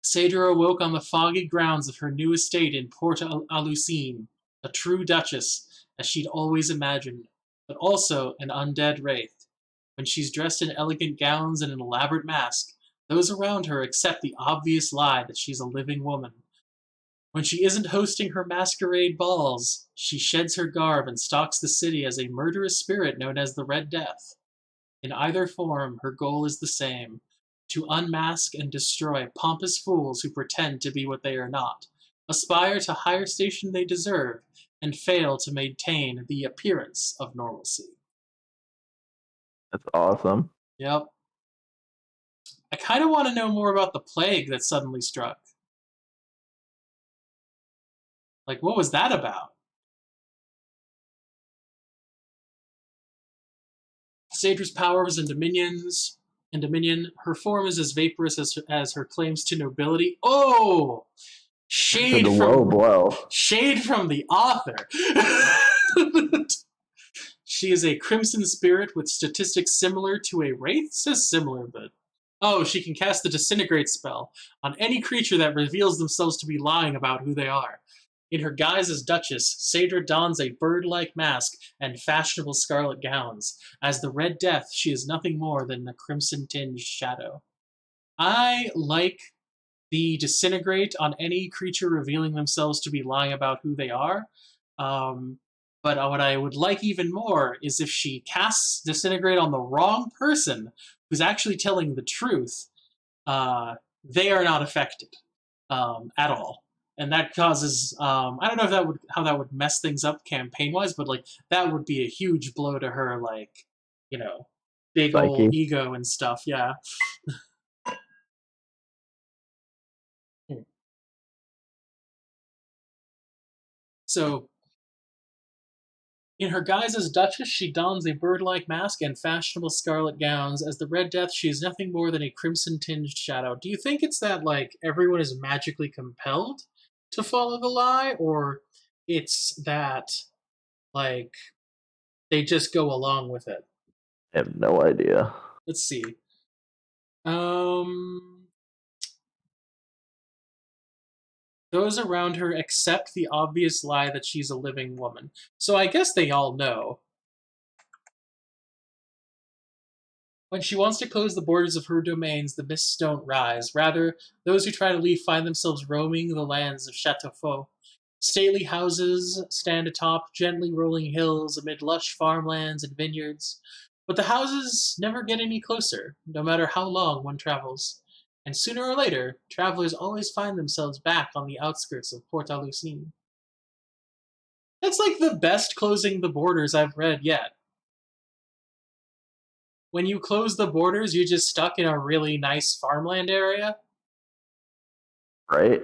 Saedra awoke on the foggy grounds of her new estate in Port Alusine, a true duchess, as she'd always imagined, but also an undead wraith. When she's dressed in elegant gowns and an elaborate mask, those around her accept the obvious lie that she's a living woman. When she isn't hosting her masquerade balls, she sheds her garb and stalks the city as a murderous spirit known as the Red Death. In either form, her goal is the same: to unmask and destroy pompous fools who pretend to be what they are not, aspire to higher station they deserve, and fail to maintain the appearance of normalcy. That's awesome. Yep. I kind of want to know more about the plague that suddenly struck. Like, what was that about? Saedra's powers and dominion, her form is as vaporous as her claims to nobility. Oh! Shade from the author. She is a crimson spirit with statistics similar to a wraith. It says similar, but oh, she can cast the disintegrate spell on any creature that reveals themselves to be lying about who they are. In her guise as Duchess, Saedra dons a bird-like mask and fashionable scarlet gowns. As the Red Death, she is nothing more than a crimson-tinged shadow. I like the disintegrate on any creature revealing themselves to be lying about who they are. Um, but what I would like even more is if she casts disintegrate on the wrong person who's actually telling the truth, uh, they are not affected at all. And that causes I don't know if that would how that would mess things up campaign wise, but like that would be a huge blow to her like, you know, big old Psyche. ego and stuff. Yeah. So in her guise as Duchess, she dons a bird-like mask and fashionable scarlet gowns. As the Red Death, she is nothing more than a crimson-tinged shadow. Do you think it's that, like, everyone is magically compelled to follow the lie, or it's that, like, they just go along with it? I have no idea. Let's see. Um, those around her accept the obvious lie that she's a living woman. So I guess they all know. When she wants to close the borders of her domains, the mists don't rise. Rather, those who try to leave find themselves roaming the lands of Chateaufour. Stately houses stand atop gently rolling hills amid lush farmlands and vineyards. But the houses never get any closer, no matter how long one travels. And sooner or later, travelers always find themselves back on the outskirts of Port a Lucine. That's like the best closing the borders I've read yet. When you close the borders, you're just stuck in a really nice farmland area. Right?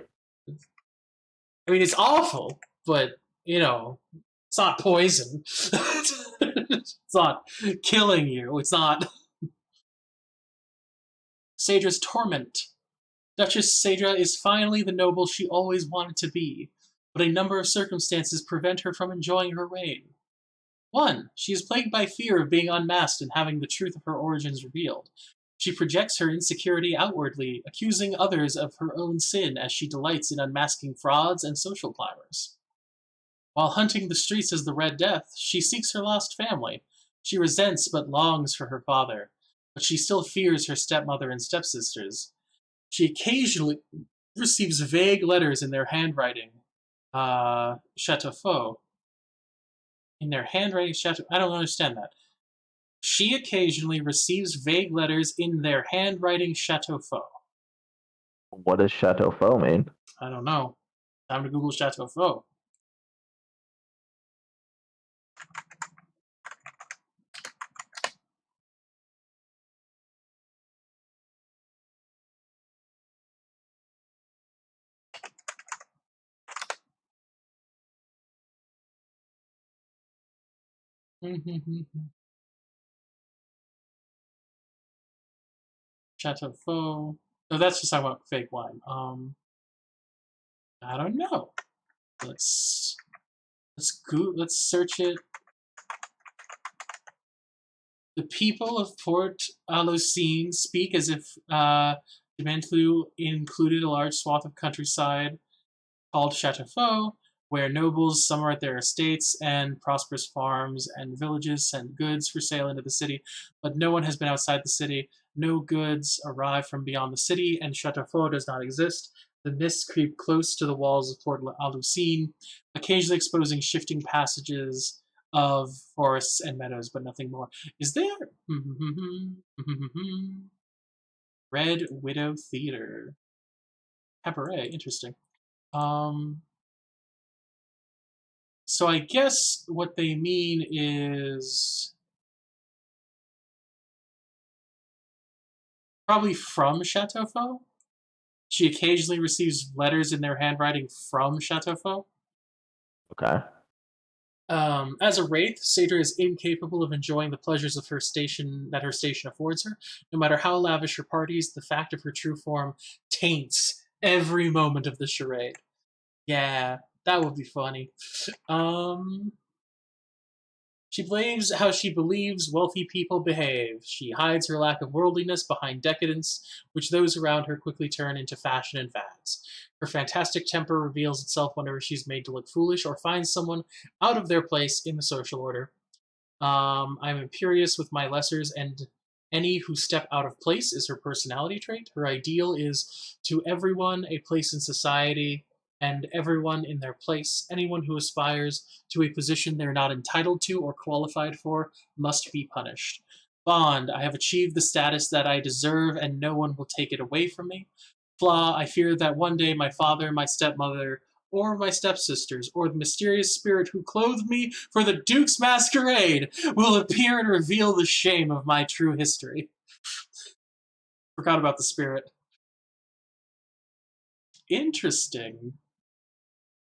I mean, it's awful, but it's not poison. It's not killing you. It's not Sadra's torment. Duchess Sadra is finally the noble she always wanted to be, but a number of circumstances prevent her from enjoying her reign. One, she is plagued by fear of being unmasked and having the truth of her origins revealed. She projects her insecurity outwardly, accusing others of her own sin as she delights in unmasking frauds and social climbers. While hunting the streets as the Red Death, she seeks her lost family. She resents but longs for her father, but she still fears her stepmother and stepsisters. She occasionally receives vague letters in their handwriting. Chateaufour. In their handwriting, Chateau. I don't understand that. She occasionally receives vague letters in their handwriting Chateaufour. What does Chateaufour mean? I don't know. Time to Google Chateaufour. Chateaufour. Oh, that's just talking about fake wine. I don't know. Let's let's search it. The people of Port a Lucine speak as if Dementlieu included a large swath of countryside called Chateaufour, where nobles summer at their estates and prosperous farms and villages send goods for sale into the city, but no one has been outside the city. No goods arrive from beyond the city, and Chateaufour does not exist. The mists creep close to the walls of Port a Lucine, occasionally exposing shifting passages of forests and meadows, but nothing more. Is there? Red Widow Theater. Cabaret, interesting. Um, So I guess what they mean is probably from Chateaufour. She occasionally receives letters in their handwriting from Chateaufour. Okay. As a wraith, Sadra is incapable of enjoying the pleasures of her station that her station affords her. No matter how lavish her parties, the fact of her true form taints every moment of the charade. Yeah, that would be funny. Um, She blames how she believes wealthy people behave. She hides her lack of worldliness behind decadence, which those around her quickly turn into fashion and fads. Her fantastic temper reveals itself whenever she's made to look foolish or finds someone out of their place in the social order. I'm imperious with my lessers and Any who step out of place is her personality trait. Her ideal is to everyone a place in society and everyone in their place. Anyone who aspires to a position they're not entitled to or qualified for must be punished. Bond, I have achieved the status that I deserve and no one will take it away from me. Flaw, I fear that one day my father, my stepmother, or my stepsisters, or the mysterious spirit who clothed me for the Duke's masquerade will appear and reveal the shame of my true history. Forgot about the spirit. Interesting.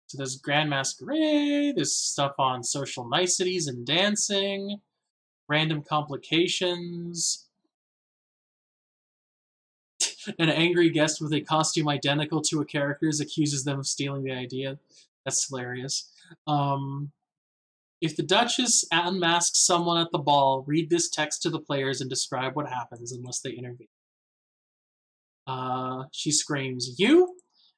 So there's Grand Masquerade, there's stuff on social niceties and dancing, random complications. An angry guest with a costume identical to a character's accuses them of stealing the idea. That's hilarious. If the Duchess unmasks someone at the ball, read this text to the players and describe what happens unless they intervene. She screams, "You!"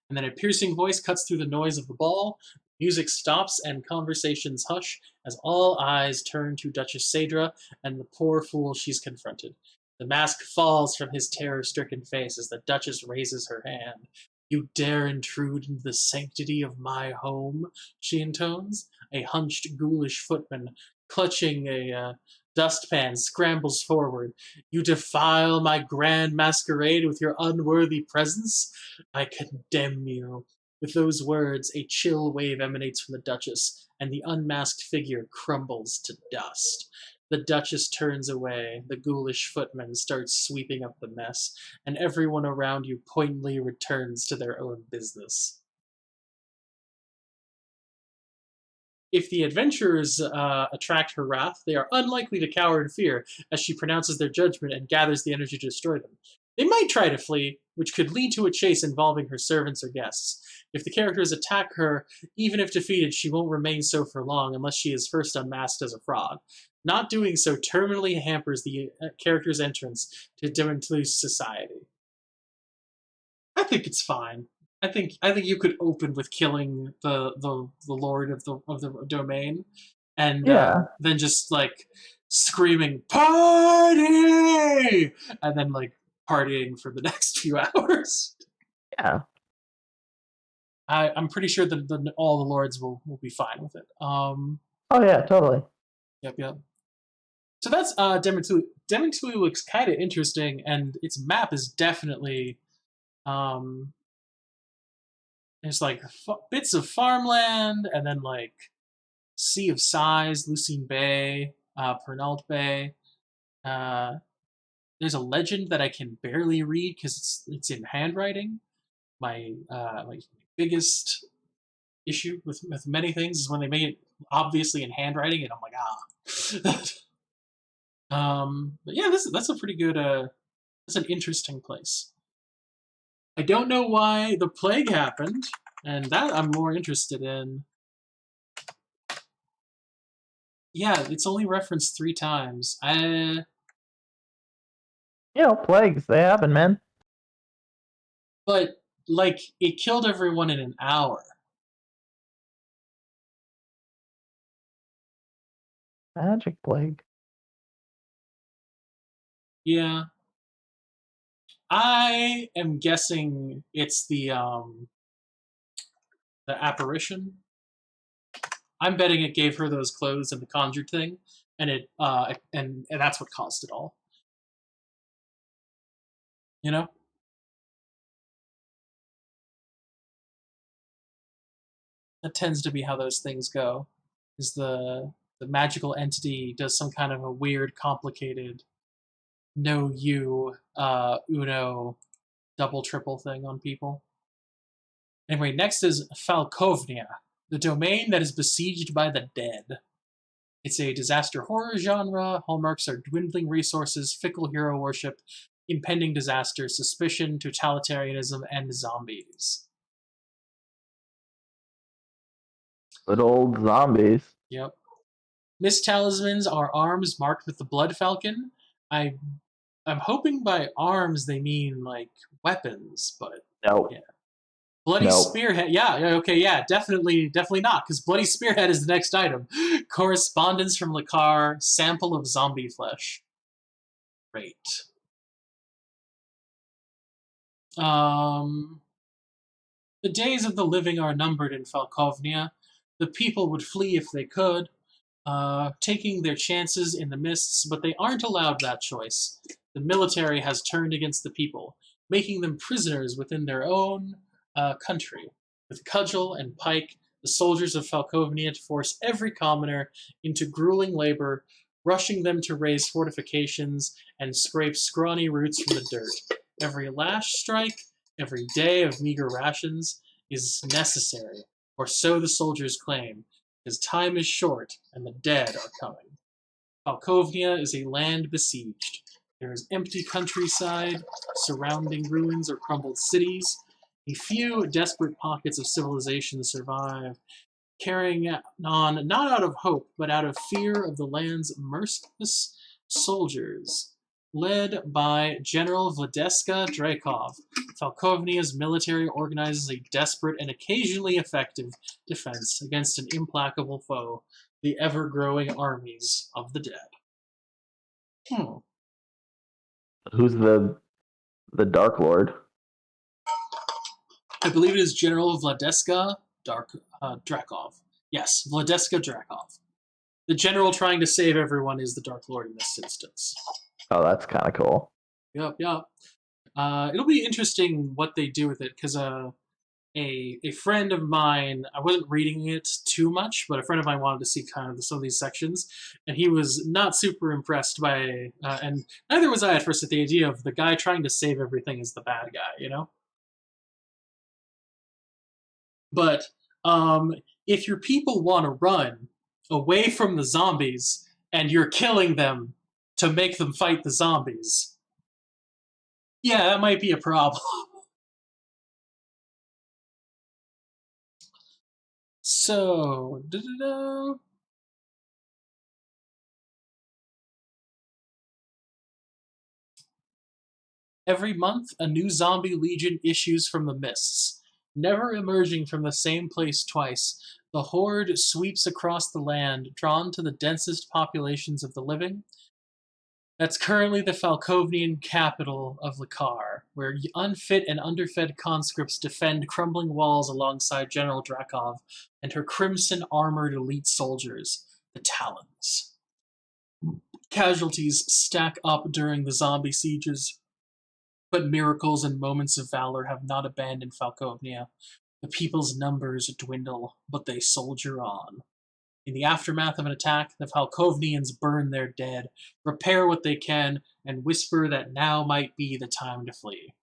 And then a piercing voice cuts through the noise of the ball. Music stops and conversations hush as all eyes turn to Duchess Sadra and the poor fool she's confronted. The mask falls from his terror-stricken face as the Duchess raises her hand. "You dare intrude into the sanctity of my home," she intones. A hunched, ghoulish footman, clutching a dustpan, scrambles forward. "You defile my grand masquerade with your unworthy presence? I condemn you." With those words, a chill wave emanates from the Duchess, and the unmasked figure crumbles to dust. The Duchess turns away, the ghoulish footman starts sweeping up the mess, and everyone around you pointedly returns to their own business. If the adventurers attract her wrath, they are unlikely to cower in fear as she pronounces their judgment and gathers the energy to destroy them. They might try to flee, which could lead to a chase involving her servants or guests. If the characters attack her, even if defeated, she won't remain so for long unless she is first unmasked as a frog. Not doing so terminally hampers the character's entrance to Dementlieu's society. I think it's fine. I think you could open with killing the lord of the domain, and then just like screaming "party" and then like partying for the next few hours. Yeah. I'm pretty sure that all the lords will be fine with it. Oh yeah, totally. Yep. So that's Dementlieu. Dementlieu looks kind of interesting, and its map is definitely there's like bits of farmland, and then like Sea of Sighs, Lucine Bay, Pernault Bay. There's a legend that I can barely read because it's in handwriting. My biggest issue with many things is when they make it obviously in handwriting, and I'm like, but yeah, that's a pretty good. That's an interesting place. I don't know why the plague happened, and that I'm more interested in. Yeah, it's only referenced 3 times. Plagues, they happen, man. But, like, it killed everyone in an hour. Magic plague. Yeah. I am guessing it's the apparition. I'm betting it gave her those clothes and the conjured thing, and it and that's what caused it all. You know? That tends to be how those things go. Is the magical entity does some kind of a weird, complicated no you Uno double triple thing on people. Anyway, next is Falkovnia, the domain that is besieged by the dead. It's a disaster horror genre. Hallmarks are dwindling resources, fickle hero worship, impending disaster, suspicion, totalitarianism, and zombies. Good old zombies. Yep. Mist talismans are arms marked with the blood falcon. I'm hoping by arms they mean like weapons, but no. Yeah. Bloody Spearhead. Yeah, okay, yeah, definitely not, because Bloody Spearhead is the next item. Correspondence from Lakar, sample of zombie flesh. Great. Um, the days of the living are numbered in Falkovnia. The people would flee if they could, taking their chances in the mists, but they aren't allowed that choice. The military has turned against the people, making them prisoners within their own country. With cudgel and pike, the soldiers of Falkovnia force every commoner into grueling labor, rushing them to raise fortifications and scrape scrawny roots from the dirt. Every lash strike, every day of meager rations is necessary, or so the soldiers claim, because time is short and the dead are coming. Falkovnia is a land besieged. There is empty countryside, surrounding ruins or crumbled cities. A few desperate pockets of civilization survive, carrying on not out of hope, but out of fear of the land's merciless soldiers. Led by General Vladeska Drakov, Falkovnia's military organizes a desperate and occasionally effective defense against an implacable foe, the ever-growing armies of the dead. Who's the Dark Lord? I believe it is General Vladeska Drakov. Yes, Vladeska Drakov. The general trying to save everyone is the Dark Lord in this instance. Oh, that's kind of cool. Yep. It'll be interesting what they do with it, because a friend of mine, I wasn't reading it too much, but a friend of mine wanted to see kind of some of these sections, and he was not super impressed by, and neither was I at first, at the idea of the guy trying to save everything is the bad guy, you know? But if your people want to run away from the zombies and you're killing them to make them fight the zombies, yeah, that might be a problem. So, every month, a new zombie legion issues from the mists. Never emerging from the same place twice, the horde sweeps across the land, drawn to the densest populations of the living. That's currently the Falkovnian capital of Lakar, where unfit and underfed conscripts defend crumbling walls alongside General Drakov and her crimson-armored elite soldiers, the Talons. Casualties stack up during the zombie sieges, but miracles and moments of valor have not abandoned Falkovnia. The people's numbers dwindle, but they soldier on. In the aftermath of an attack, the Falkovnians burn their dead, repair what they can, and whisper that now might be the time to flee.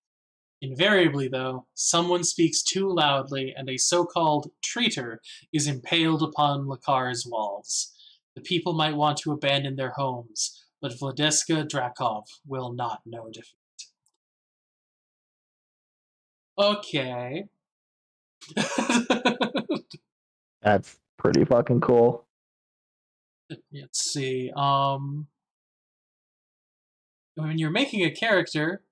Invariably, though, someone speaks too loudly, and a so-called traitor is impaled upon Lakar's walls. The people might want to abandon their homes, but Vladeska Drakov will not know defeat. Okay. That's pretty fucking cool. Let's see. When you're making a character,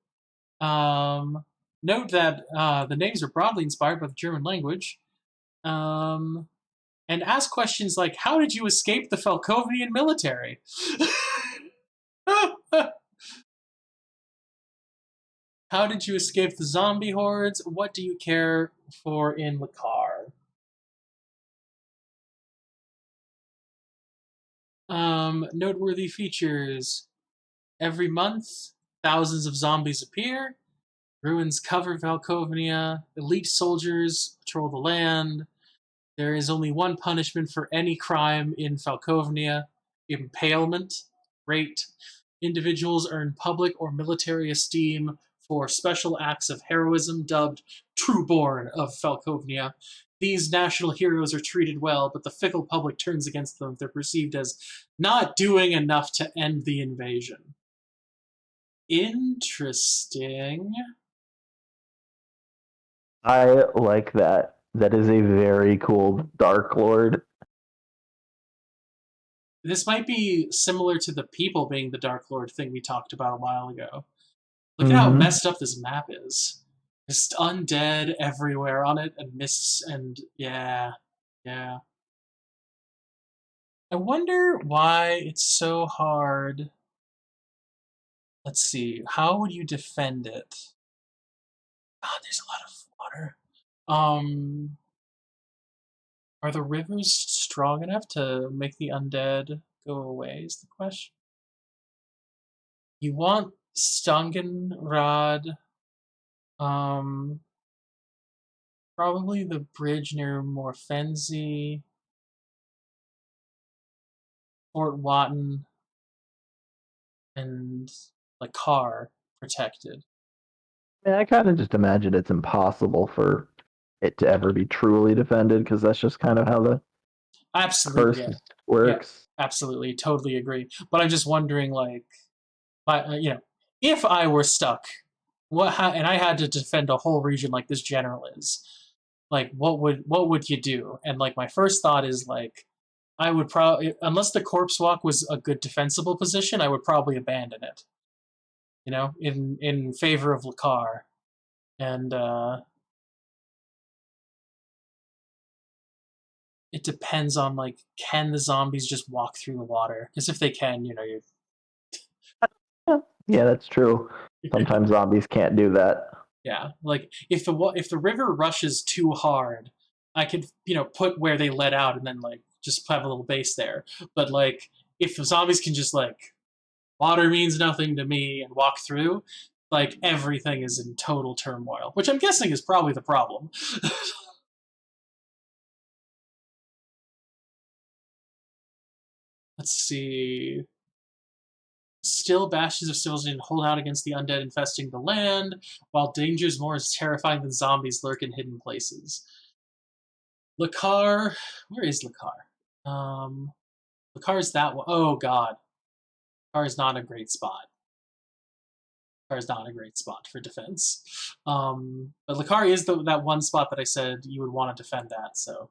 note that the names are broadly inspired by the German language. And ask questions like, how did you escape the Falkovnian military? How did you escape the zombie hordes? What do you care for in Lakar? Noteworthy features. Every month, thousands of zombies appear. Ruins cover Falkovnia. Elite soldiers patrol the land. There is only one punishment for any crime in Falkovnia: impalement. Great. Individuals earn public or military esteem for special acts of heroism dubbed Trueborn of Falkovnia. These national heroes are treated well, but the fickle public turns against them if they're perceived as not doing enough to end the invasion. Interesting. I like that. That is a very cool Dark Lord. This might be similar to the people being the Dark Lord thing we talked about a while ago. Look at how messed up this map is. Just undead everywhere on it, and mists, and yeah. I wonder why it's so hard Let's see. How would you defend it? God, there's a lot of water. Um, are the rivers strong enough to make the undead go away? Is the question. You want Stangenrad, um, probably the bridge near Morfenzi, Fort Watton, and Lakar protected. I kind of just imagine it's impossible for it to ever be truly defended because that's just kind of how the Absolutely, curse yeah, yeah, works. absolutely, totally agree. But I'm just wondering, if I were stuck, and I had to defend a whole region like this general is, what would you do? And my first thought is I would probably, unless the corpse walk was a good defensible position, I would probably abandon it. In favor of Lakar, and it depends on can the zombies just walk through the water? Because if they can, you Yeah, that's true. Sometimes zombies can't do that. yeah, if the river rushes too hard, I could put where they let out and then just have a little base there. But if the zombies can just water means nothing to me and walk through, everything is in total turmoil, which I'm guessing is probably the problem. Let's see. Still, bastions of civilization hold out against the undead infesting the land, while dangers more as terrifying than zombies lurk in hidden places. Lakar, where is Lakar? Lakar is that one. Oh God, Lakar is not a great spot. Lakar is not a great spot for defense. But Lakar is that one spot that I said you would want to defend that. So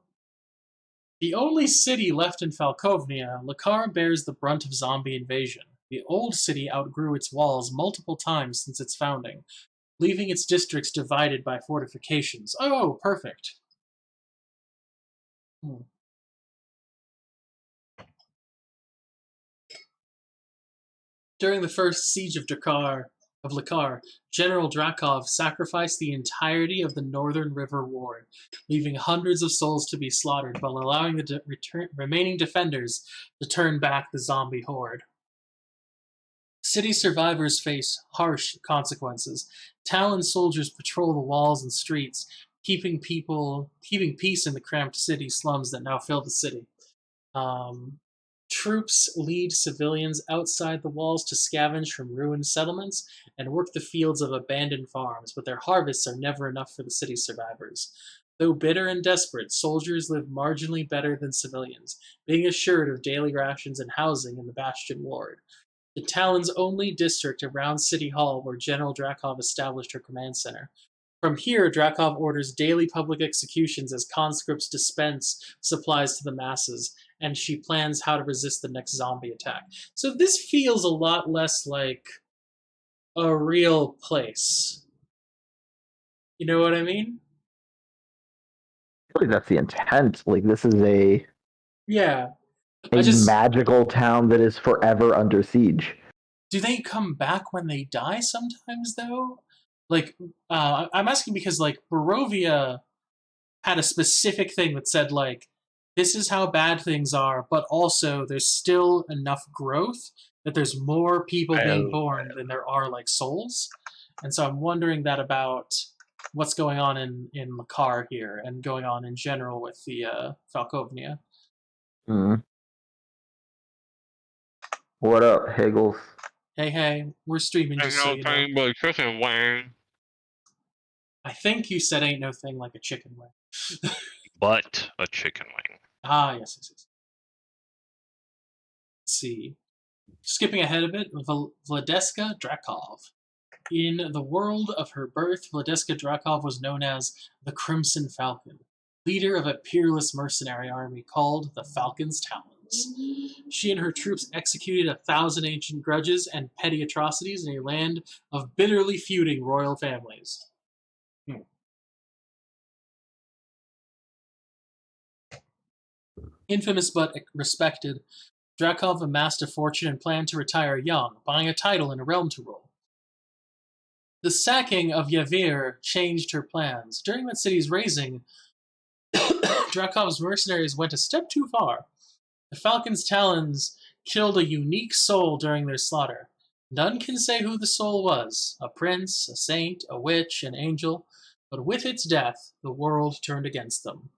the only city left in Falkovnia, Lakar bears the brunt of zombie invasion. The old city outgrew its walls multiple times since its founding, leaving its districts divided by fortifications. Oh, perfect. Hmm. During the first siege of Lakar, General Drakov sacrificed the entirety of the Northern River Ward, leaving hundreds of souls to be slaughtered while allowing the remaining defenders to turn back the zombie horde. City survivors face harsh consequences. Talon soldiers patrol the walls and streets, keeping peace in the cramped city slums that now fill the city. Um, Troops lead civilians outside the walls to scavenge from ruined settlements and work the fields of abandoned farms, but their harvests are never enough for the city's survivors. Though bitter and desperate, soldiers live marginally better than civilians, being assured of daily rations and housing in the Bastion Ward, the Talon's only district around City Hall where General Drakov established her command center. From here, Drakov orders daily public executions as conscripts dispense supplies to the masses, and she plans how to resist the next zombie attack. So this feels a lot less like a real place. You know what I mean? Really, that's the intent. This is a Yeah. I a just magical town that is forever under siege. do they come back when they die sometimes though? I'm asking because Barovia had a specific thing that said this is how bad things are, but also there's still enough growth that there's more people being born than there are souls. And so I'm wondering that about what's going on in Makar here and going on in general with the Falkovnia. Mm. What up, Higgles? Hey, we're streaming Ain't just so no you know. thing but chicken wing. I think you said ain't no thing like a chicken wing. But a chicken wing. Ah, yes. Let's see. Skipping ahead a bit, Vladeska Drakov. In the world of her birth, Vladeska Drakov was known as the Crimson Falcon, leader of a peerless mercenary army called the Falcon's Talons. She and her troops executed 1,000 ancient grudges and petty atrocities in a land of bitterly feuding royal families. Infamous but respected, Drakov amassed a fortune and planned to retire young, buying a title and a realm to rule. The sacking of Yavir changed her plans. During that city's razing, Drakov's mercenaries went a step too far. The Falcon's Talons killed a unique soul during their slaughter. None can say who the soul was, a prince, a saint, a witch, an angel, but with its death, the world turned against them.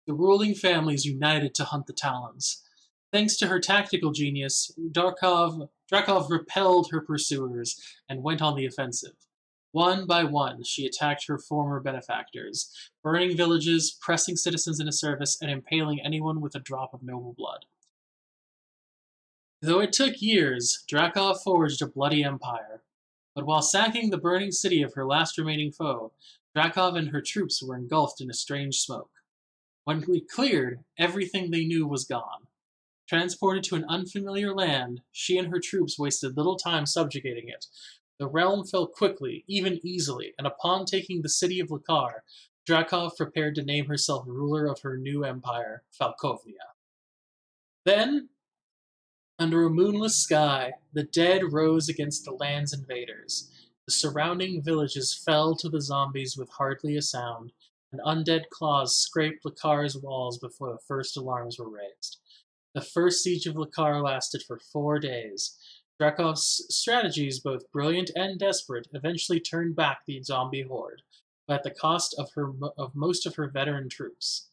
The ruling families united to hunt the Talons. Thanks to her tactical genius, Drakov repelled her pursuers and went on the offensive. One by one, she attacked her former benefactors, burning villages, pressing citizens into service, and impaling anyone with a drop of noble blood. Though it took years, Drakov forged a bloody empire. But while sacking the burning city of her last remaining foe, Drakov and her troops were engulfed in a strange smoke. When it cleared, everything they knew was gone. Transported to an unfamiliar land, she and her troops wasted little time subjugating it. The realm fell quickly, even easily, and upon taking the city of Lakar, Drakov prepared to name herself ruler of her new empire, Falkovnia. Then, under a moonless sky, the dead rose against the land's invaders. The surrounding villages fell to the zombies with hardly a sound, and undead claws scraped Lakar's walls before the first alarms were raised. The first siege of Lakar lasted for 4 days. Drakov's strategies, both brilliant and desperate, eventually turned back the zombie horde, but at the cost of most of her veteran troops.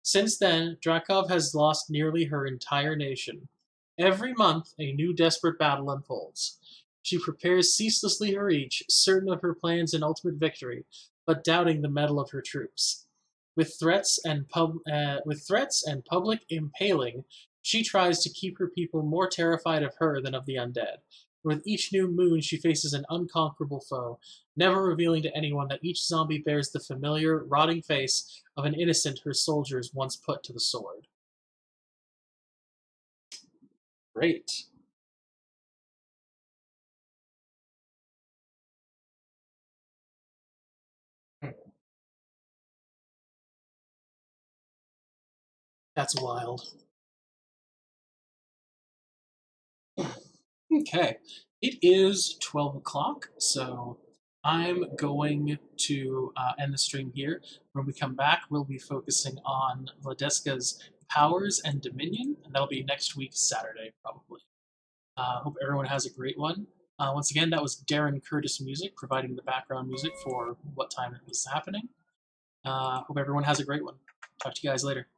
Since then, Drakov has lost nearly her entire nation. Every month, a new desperate battle unfolds. She prepares ceaselessly for each, certain of her plans and ultimate victory, but doubting the mettle of her troops. With threats and public impaling, she tries to keep her people more terrified of her than of the undead. With each new moon, she faces an unconquerable foe, never revealing to anyone that each zombie bears the familiar, rotting face of an innocent her soldiers once put to the sword. Great. That's wild. Okay. It is 12 o'clock, so I'm going to end the stream here. When we come back, we'll be focusing on Vladeska's powers and dominion, and that'll be next week, Saturday, probably. Hope everyone has a great one. Once again, that was Darren Curtis Music, providing the background music for what time it was happening. Hope everyone has a great one. Talk to you guys later.